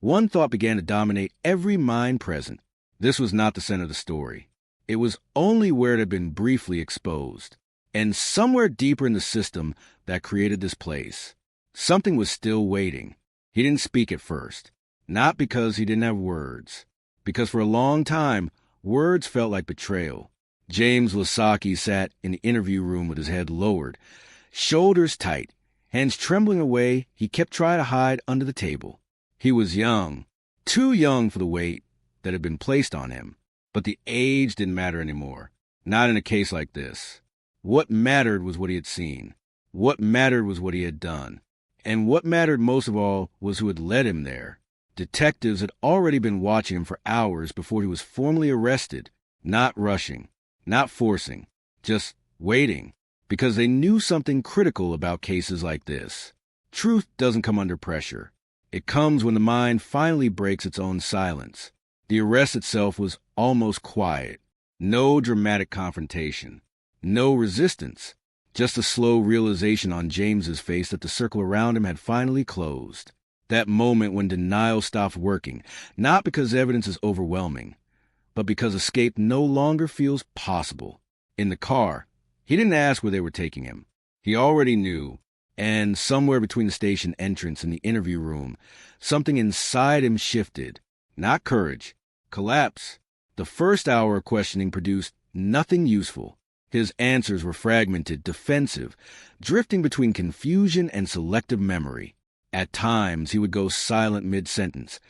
one thought began to dominate every mind present. This was not the center of the story. It was only where it had been briefly exposed. And somewhere deeper in the system that created this place, something was still waiting. He didn't speak at first. Not because he didn't have words. Because for a long time, words felt like betrayal. James Lasaki sat in the interview room with his head lowered, shoulders tight, hands trembling away. He kept trying to hide under the table. He was young, too young for the weight that had been placed on him. But the age didn't matter anymore. Not in a case like this. What mattered was what he had seen. What mattered was what he had done. And what mattered most of all was who had led him there. Detectives had already been watching him for hours before he was formally arrested, not rushing. Not forcing, just waiting, because they knew something critical about cases like this. Truth doesn't come under pressure. It comes when the mind finally breaks its own silence. The arrest itself was almost quiet. No dramatic confrontation. No resistance. Just a slow realization on James's face that the circle around him had finally closed. That moment when denial stopped working, not because evidence is overwhelming, but because escape no longer feels possible. In the car, he didn't ask where they were taking him. He already knew, and somewhere between the station entrance and the interview room, something inside him shifted. Not courage, collapse. The first hour of questioning produced nothing useful. His answers were fragmented, defensive, drifting between confusion and selective memory. At times, he would go silent mid-sentence,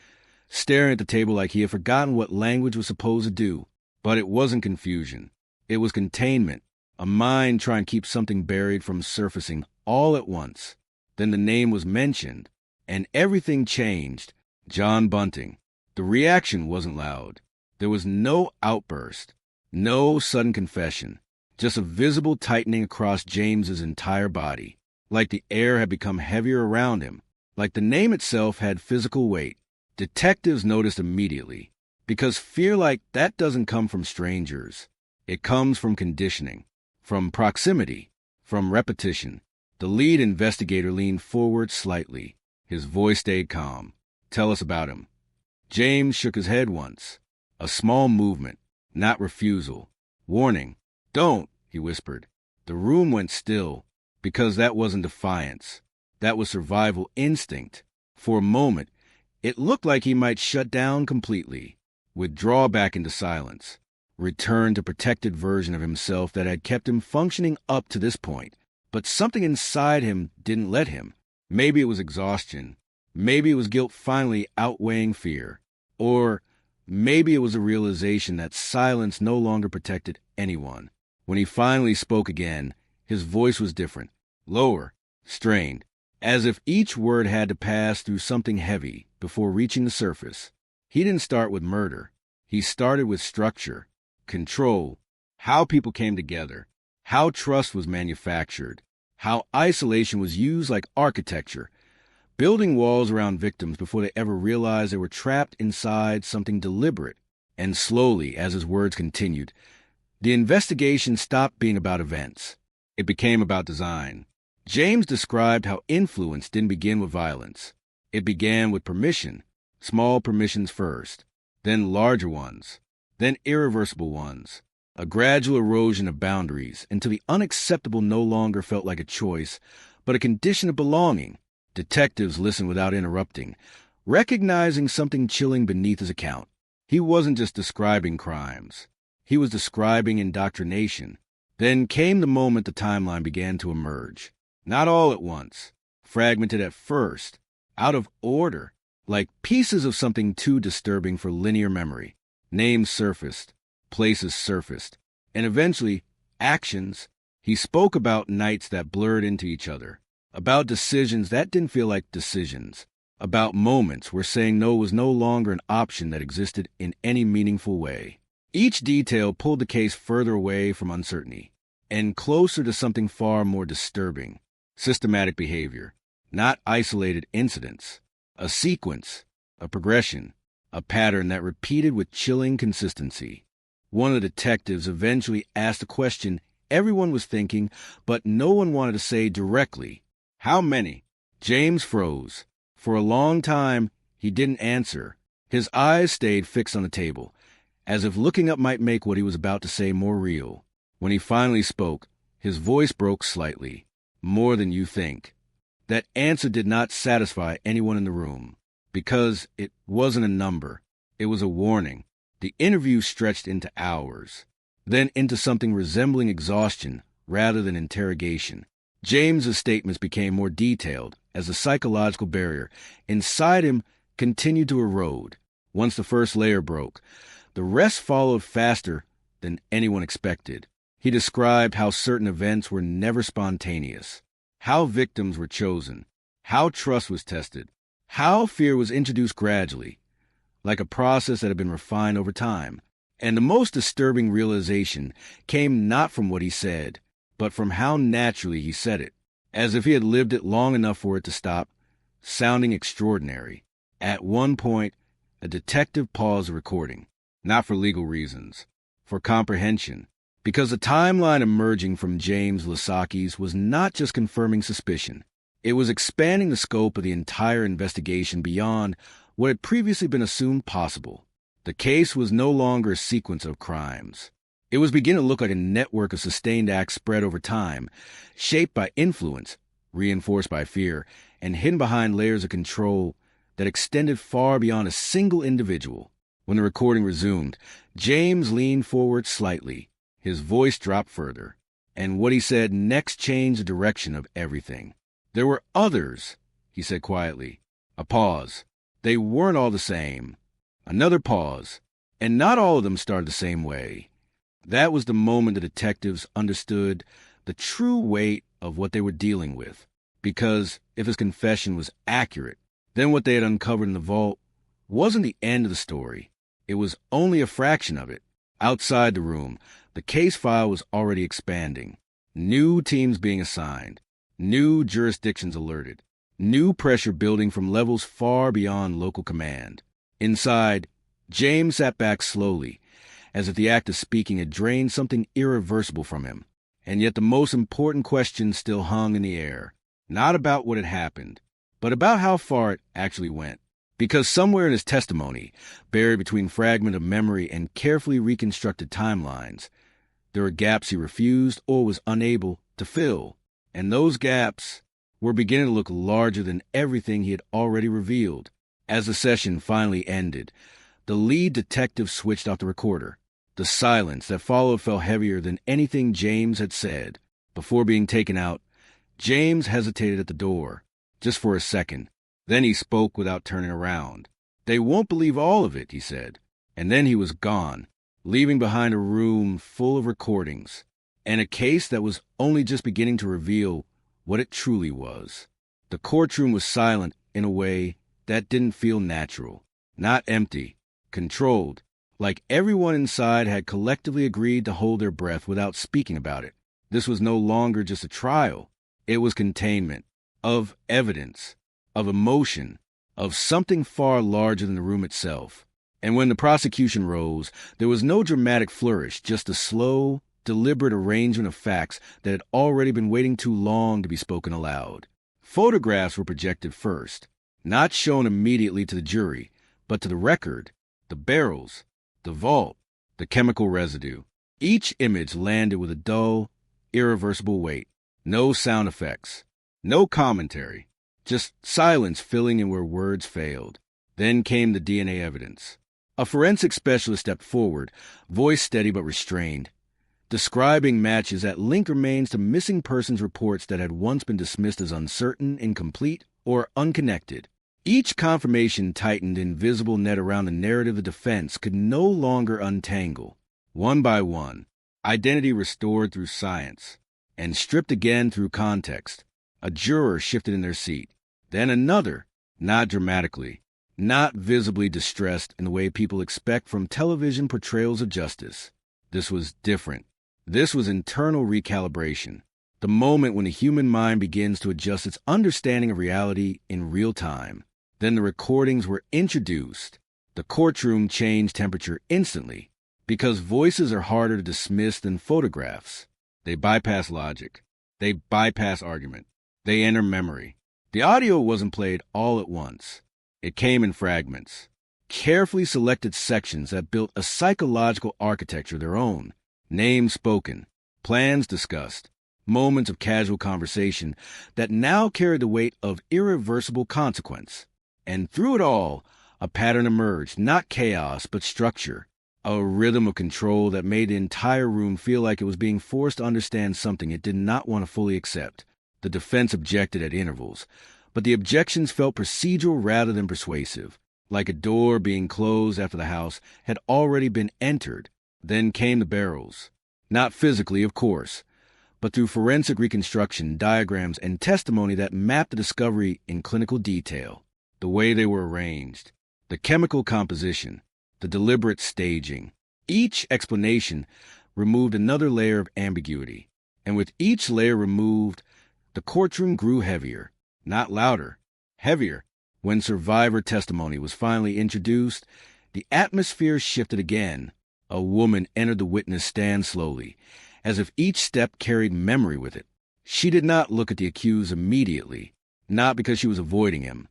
staring at the table like he had forgotten what language was supposed to do. But it wasn't confusion. It was containment, a mind trying to keep something buried from surfacing all at once. Then the name was mentioned, and everything changed. John Bunting. The reaction wasn't loud. There was no outburst, no sudden confession, just a visible tightening across James's entire body, like the air had become heavier around him, like the name itself had physical weight. Detectives noticed immediately, because fear like that doesn't come from strangers. It comes from conditioning, from proximity, from repetition. The lead investigator leaned forward slightly. His voice stayed calm. "Tell us about him." James shook his head once. A small movement, not refusal. "Warning, don't," he whispered. The room went still, because that wasn't defiance. That was survival instinct. For a moment, it looked like he might shut down completely, withdraw back into silence, return to protected version of himself that had kept him functioning up to this point. But something inside him didn't let him. Maybe it was exhaustion. Maybe it was guilt finally outweighing fear. Or maybe it was a realization that silence no longer protected anyone. When he finally spoke again, his voice was different, lower, strained, as if each word had to pass through something heavy before reaching the surface. He didn't start with murder. He started with structure, control, how people came together, how trust was manufactured, how isolation was used like architecture, building walls around victims before they ever realized they were trapped inside something deliberate. And slowly, as his words continued, the investigation stopped being about events. It became about design. James described how influence didn't begin with violence. It began with permission, small permissions first, then larger ones, then irreversible ones, a gradual erosion of boundaries until the unacceptable no longer felt like a choice, but a condition of belonging. Detectives listened without interrupting, recognizing something chilling beneath his account. He wasn't just describing crimes. He was describing indoctrination. Then came the moment the timeline began to emerge. Not all at once. Fragmented at first. Out of order. Like pieces of something too disturbing for linear memory. Names surfaced. Places surfaced. And eventually, actions. He spoke about nights that blurred into each other. About decisions that didn't feel like decisions. About moments where saying no was no longer an option that existed in any meaningful way. Each detail pulled the case further away from uncertainty and closer to something far more disturbing. Systematic behavior, not isolated incidents. A sequence, a progression, a pattern that repeated with chilling consistency. One of the detectives eventually asked a question everyone was thinking, but no one wanted to say directly. How many? James froze. For a long time, he didn't answer. His eyes stayed fixed on the table, as if looking up might make what he was about to say more real. When he finally spoke, his voice broke slightly. More than you think. That answer did not satisfy anyone in the room, because it wasn't a number. It was a warning. The interview stretched into hours, then into something resembling exhaustion rather than interrogation. James's statements became more detailed as the psychological barrier inside him continued to erode. Once the first layer broke, the rest followed faster than anyone expected. He described how certain events were never spontaneous, how victims were chosen, how trust was tested, how fear was introduced gradually, like a process that had been refined over time. And the most disturbing realization came not from what he said, but from how naturally he said it, as if he had lived it long enough for it to stop sounding extraordinary. At one point, a detective paused the recording, not for legal reasons, for comprehension, because the timeline emerging from James Lasaki's was not just confirming suspicion. It was expanding the scope of the entire investigation beyond what had previously been assumed possible. The case was no longer a sequence of crimes. It was beginning to look like a network of sustained acts spread over time, shaped by influence, reinforced by fear, and hidden behind layers of control that extended far beyond a single individual. When the recording resumed, James leaned forward slightly. His voice dropped further, and what he said next changed the direction of everything. There were others, he said quietly. A pause. They weren't all the same. Another pause, and not all of them started the same way. That was the moment the detectives understood the true weight of what they were dealing with, because if his confession was accurate, then what they had uncovered in the vault wasn't the end of the story. It was only a fraction of it. Outside the room, the case file was already expanding. New teams being assigned, new jurisdictions alerted, new pressure building from levels far beyond local command. Inside, James sat back slowly, as if the act of speaking had drained something irreversible from him. And yet the most important question still hung in the air, not about what had happened, but about how far it actually went. Because somewhere in his testimony, buried between fragments of memory and carefully reconstructed timelines, there were gaps he refused or was unable to fill. And those gaps were beginning to look larger than everything he had already revealed. As the session finally ended, the lead detective switched off the recorder. The silence that followed felt heavier than anything James had said. Before being taken out, James hesitated at the door, just for a second. Then he spoke without turning around. "They won't believe all of it," he said. And then he was gone, leaving behind a room full of recordings, and a case that was only just beginning to reveal what it truly was. The courtroom was silent in a way that didn't feel natural. Not empty, controlled, like everyone inside had collectively agreed to hold their breath without speaking about it. This was no longer just a trial. It was containment, of evidence, of emotion, of something far larger than the room itself. And when the prosecution rose, there was no dramatic flourish, just a slow, deliberate arrangement of facts that had already been waiting too long to be spoken aloud. Photographs were projected first, not shown immediately to the jury, but to the record, the barrels, the vault, the chemical residue. Each image landed with a dull, irreversible weight. No sound effects, no commentary, just silence filling in where words failed. Then came the DNA evidence. A forensic specialist stepped forward, voice steady but restrained, describing matches that link remains to missing persons reports that had once been dismissed as uncertain, incomplete, or unconnected. Each confirmation tightened the invisible net around the narrative the defense could no longer untangle. One by one, identity restored through science, and stripped again through context. A juror shifted in their seat. Then another, not dramatically, not visibly distressed in the way people expect from television portrayals of justice. This was different. This was internal recalibration, the moment when the human mind begins to adjust its understanding of reality in real time. Then the recordings were introduced. The courtroom changed temperature instantly, because voices are harder to dismiss than photographs. They bypass logic. They bypass argument. They enter memory. The audio wasn't played all at once. It came in fragments, carefully selected sections that built a psychological architecture of their own. Names spoken, plans discussed, moments of casual conversation that now carried the weight of irreversible consequence. And through it all, a pattern emerged, not chaos, but structure, a rhythm of control that made the entire room feel like it was being forced to understand something it did not want to fully accept. The defense objected at intervals, but the objections felt procedural rather than persuasive, like a door being closed after the house had already been entered. Then came the barrels. Not physically, of course, but through forensic reconstruction, diagrams, and testimony that mapped the discovery in clinical detail. The way they were arranged, the chemical composition, the deliberate staging. Each explanation removed another layer of ambiguity, and with each layer removed, the courtroom grew heavier, not louder, heavier. When survivor testimony was finally introduced, the atmosphere shifted again. A woman entered the witness stand slowly, as if each step carried memory with it. She did not look at the accused immediately, not because she was avoiding him,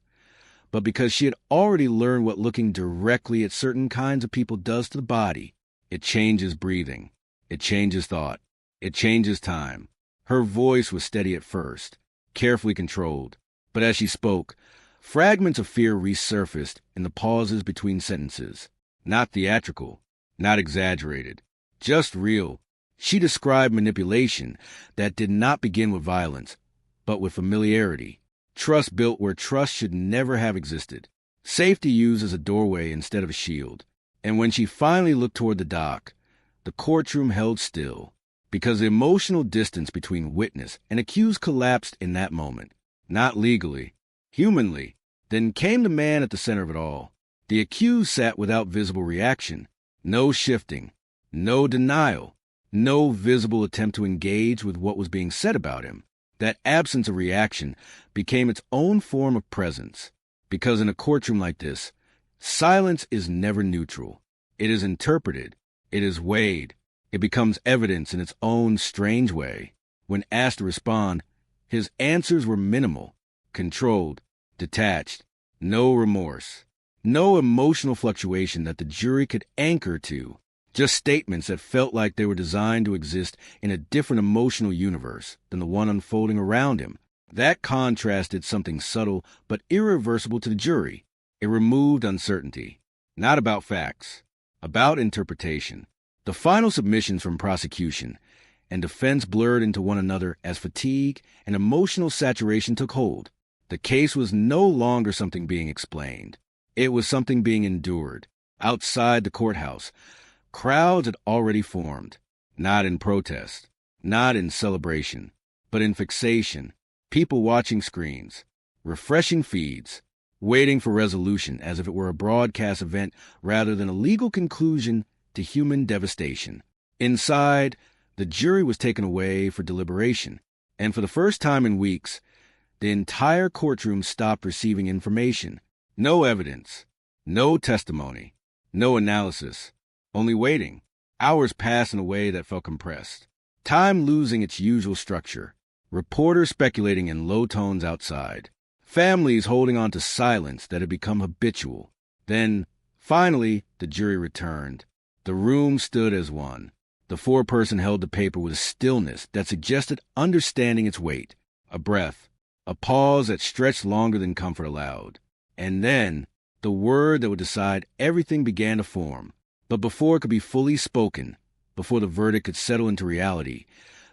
but because she had already learned what looking directly at certain kinds of people does to the body. It changes breathing. It changes thought. It changes time. Her voice was steady at first, carefully controlled, but as she spoke, fragments of fear resurfaced in the pauses between sentences. Not theatrical, not exaggerated, just real. She described manipulation that did not begin with violence, but with familiarity. Trust built where trust should never have existed. Safety used as a doorway instead of a shield. And when she finally looked toward the dock, the courtroom held still, because the emotional distance between witness and accused collapsed in that moment. Not legally, humanly. Then came the man at the center of it all. The accused sat without visible reaction, no shifting, no denial, no visible attempt to engage with what was being said about him. That absence of reaction became its own form of presence, because in a courtroom like this, silence is never neutral. It is interpreted. It is weighed. It becomes evidence in its own strange way. When asked to respond, his answers were minimal, controlled, detached, no remorse, no emotional fluctuation that the jury could anchor to. Just statements that felt like they were designed to exist in a different emotional universe than the one unfolding around him. That contrast did something subtle but irreversible to the jury. It removed uncertainty. Not about facts, about interpretation. The final submissions from prosecution and defense blurred into one another as fatigue and emotional saturation took hold. The case was no longer something being explained. It was something being endured. Outside the courthouse, crowds had already formed, not in protest, not in celebration, but in fixation. People watching screens, refreshing feeds, waiting for resolution as if it were a broadcast event rather than a legal conclusion to human devastation. Inside, the jury was taken away for deliberation, and for the first time in weeks, the entire courtroom stopped receiving information. No evidence, no testimony, no analysis. Only waiting. Hours passed in a way that felt compressed. Time losing its usual structure. Reporters speculating in low tones outside. Families holding on to silence that had become habitual. Then, finally, the jury returned. The room stood as one. The foreperson held the paper with a stillness that suggested understanding its weight. A breath. A pause that stretched longer than comfort allowed. And then, The word that would decide everything began to form. But before it could be fully spoken, before the verdict could settle into reality,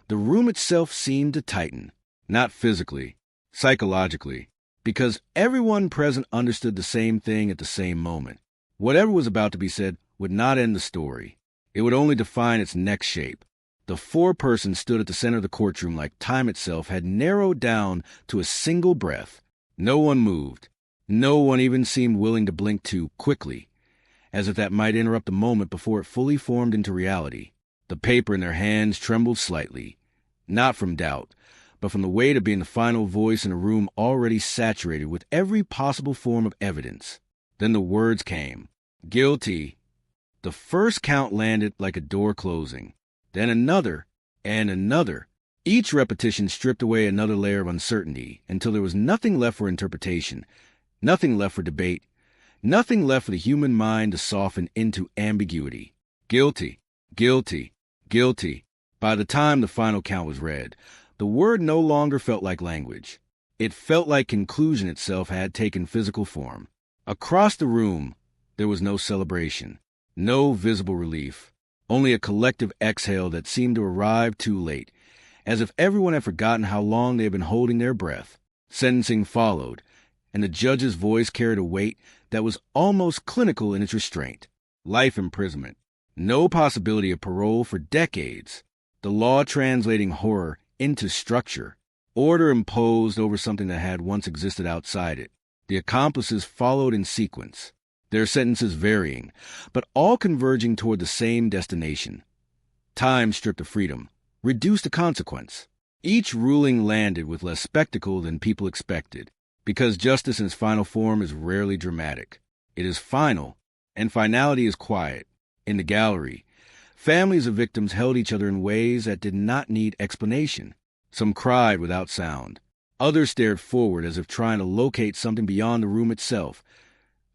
the room itself seemed to tighten. Not physically, psychologically, because everyone present understood the same thing at the same moment. Whatever was about to be said would not end the story. It would only define its next shape. The four persons stood at the center of the courtroom like time itself had narrowed down to a single breath. No one moved. No one even seemed willing to blink too quickly, as if that might interrupt the moment before it fully formed into reality. The paper in their hands trembled slightly, not from doubt, but from the weight of being the final voice in a room already saturated with every possible form of evidence. Then the words came. Guilty. The first count landed like a door closing. Then another, and another. Each repetition stripped away another layer of uncertainty until there was nothing left for interpretation, nothing left for debate, nothing left for the human mind to soften into ambiguity. Guilty, guilty, guilty. By the time the final count was read, the word no longer felt like language. It felt like conclusion itself had taken physical form. Across the room, there was no celebration, no visible relief, only a collective exhale that seemed to arrive too late, as if everyone had forgotten how long they had been holding their breath. Sentencing followed, and the judge's voice carried a weight that was almost clinical in its restraint. Life imprisonment. No possibility of parole for decades. The law translating horror into structure. Order imposed over something that had once existed outside it. The accomplices followed in sequence, their sentences varying, but all converging toward the same destination. Time stripped of freedom, reduced to consequence. Each ruling landed with less spectacle than people expected, because justice in its final form is rarely dramatic. It is final, and finality is quiet. In the gallery, families of victims held each other in ways that did not need explanation. Some cried without sound. Others stared forward as if trying to locate something beyond the room itself,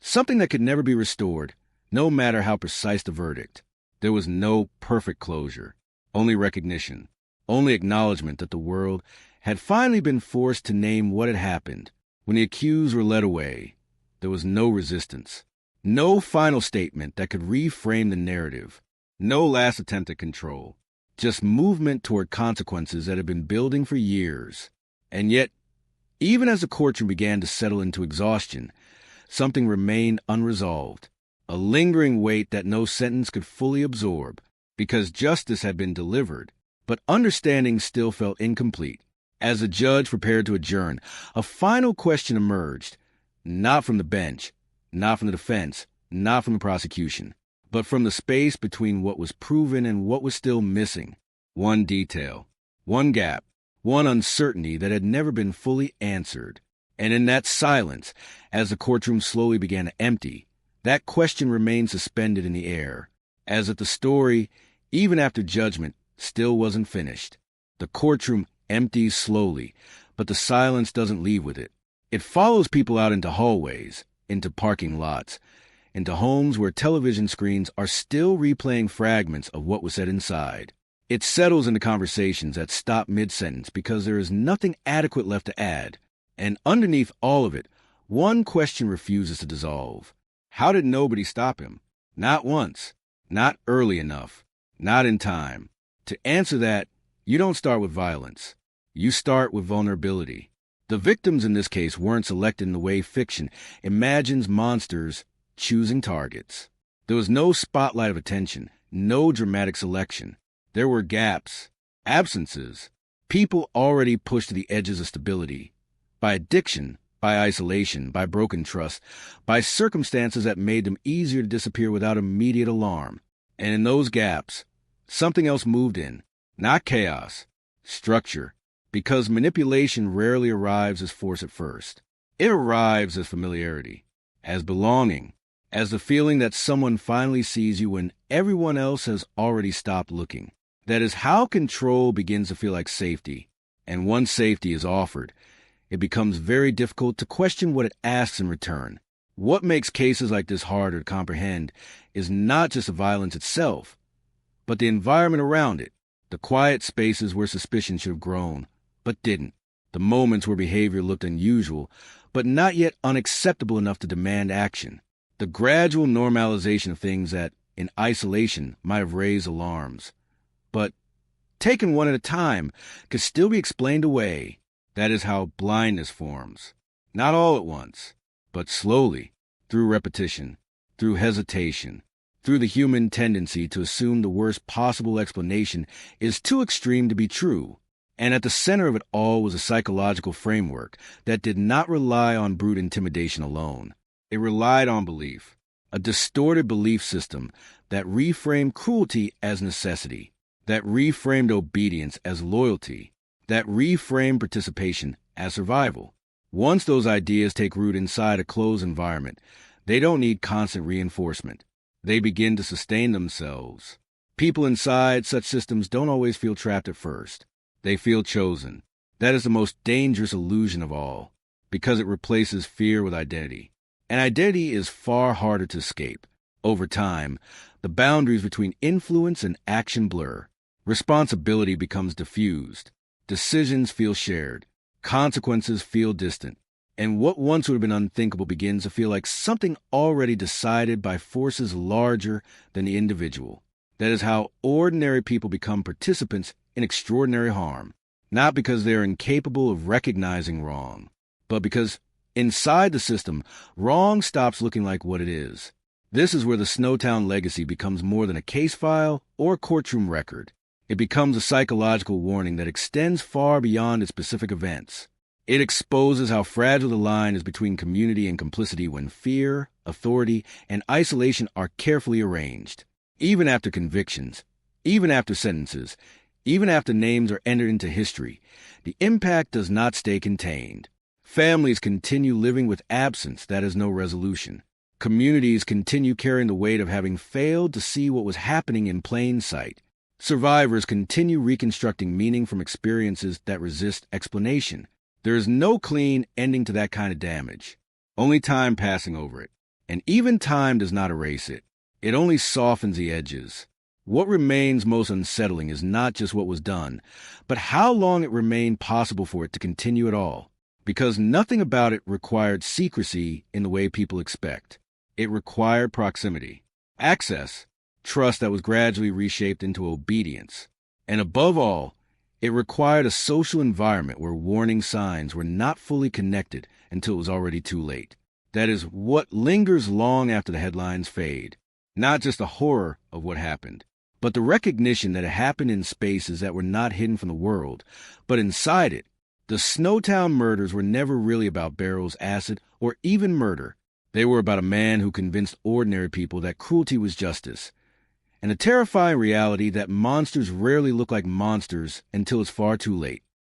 something that could never be restored, no matter how precise the verdict. There was no perfect closure, only recognition, only acknowledgement that the world had finally been forced to name what had happened. When the accused were led away, there was no resistance, no final statement that could reframe the narrative, no last attempt at control, just movement toward consequences that had been building for years. And yet, even as the courtroom began to settle into exhaustion, something remained unresolved, a lingering weight that no sentence could fully absorb, because justice had been delivered, but understanding still felt incomplete. As the judge prepared to adjourn, a final question emerged, not from the bench, not from the defense, not from the prosecution, but from the space between what was proven and what was still missing. One detail, one gap, one uncertainty that had never been fully answered. And in that silence, as the courtroom slowly began to empty, that question remained suspended in the air, as if the story, even after judgment, still wasn't finished. The courtroom empties slowly, but the silence doesn't leave with it. It follows people out into hallways, into parking lots, into homes where television screens are still replaying fragments of what was said inside. It settles into conversations that stop mid-sentence because there is nothing adequate left to add. And underneath all of it, one question refuses to dissolve. How did nobody stop him? Not once. Not early enough. Not in time. To answer that, you don't start with violence. You start with vulnerability. The victims in this case weren't selected in the way fiction imagines monsters choosing targets. There was no spotlight of attention, no dramatic selection. There were gaps, absences, people already pushed to the edges of stability. By addiction, by isolation, by broken trust, by circumstances that made them easier to disappear without immediate alarm. And in those gaps, something else moved in. Not chaos, structure, because manipulation rarely arrives as force at first. It arrives as familiarity, as belonging, as the feeling that someone finally sees you when everyone else has already stopped looking. That is how control begins to feel like safety. And once safety is offered, it becomes very difficult to question what it asks in return. What makes cases like this harder to comprehend is not just the violence itself, but the environment around it, the quiet spaces where suspicion should have grown, but didn't. the moments where behavior looked unusual, but not yet unacceptable enough to demand action, the gradual normalization of things that, in isolation, might have raised alarms, but, taken one at a time, could still be explained away. That is how blindness forms. Not all at once, but slowly, through repetition, through hesitation, through the human tendency to assume the worst possible explanation is too extreme to be true. And at the center of it all was a psychological framework that did not rely on brute intimidation alone. It relied on belief, a distorted belief system that reframed cruelty as necessity, that reframed obedience as loyalty, that reframed participation as survival. Once those ideas take root inside a closed environment, they don't need constant reinforcement. They begin to sustain themselves. People inside such systems don't always feel trapped at first. They feel chosen. That is the most dangerous illusion of all, because it replaces fear with identity. And identity is far harder to escape. Over time, the boundaries between influence and action blur. Responsibility becomes diffused. Decisions feel shared. Consequences feel distant. And what once would have been unthinkable begins to feel like something already decided by forces larger than the individual. That is how ordinary people become participants in extraordinary harm, not because they are incapable of recognizing wrong, but because inside the system, wrong stops looking like what it is. This is where the Snowtown legacy becomes more than a case file or courtroom record. It becomes a psychological warning that extends far beyond its specific events. It exposes how fragile the line is between community and complicity when fear, authority, and isolation are carefully arranged. Even after convictions, even after sentences, even after names are entered into history, the impact does not stay contained. Families continue living with absence that has no resolution. Communities continue carrying the weight of having failed to see what was happening in plain sight. Survivors continue reconstructing meaning from experiences that resist explanation. There is no clean ending to that kind of damage, only time passing over it. And even time does not erase it. It only softens the edges. What remains most unsettling is not just what was done, but how long it remained possible for it to continue at all. Because nothing about it required secrecy in the way people expect. It required proximity, access, trust that was gradually reshaped into obedience. And above all, it required a social environment where warning signs were not fully connected until it was already too late. That is what lingers long after the headlines fade. Not just the horror of what happened, but the recognition that it happened in spaces that were not hidden from the world, but inside it. The Snowtown murders were never really about barrels, acid, or even murder. They were about a man who convinced ordinary people that cruelty was justice, and a terrifying reality that monsters rarely look like monsters until it's far too late.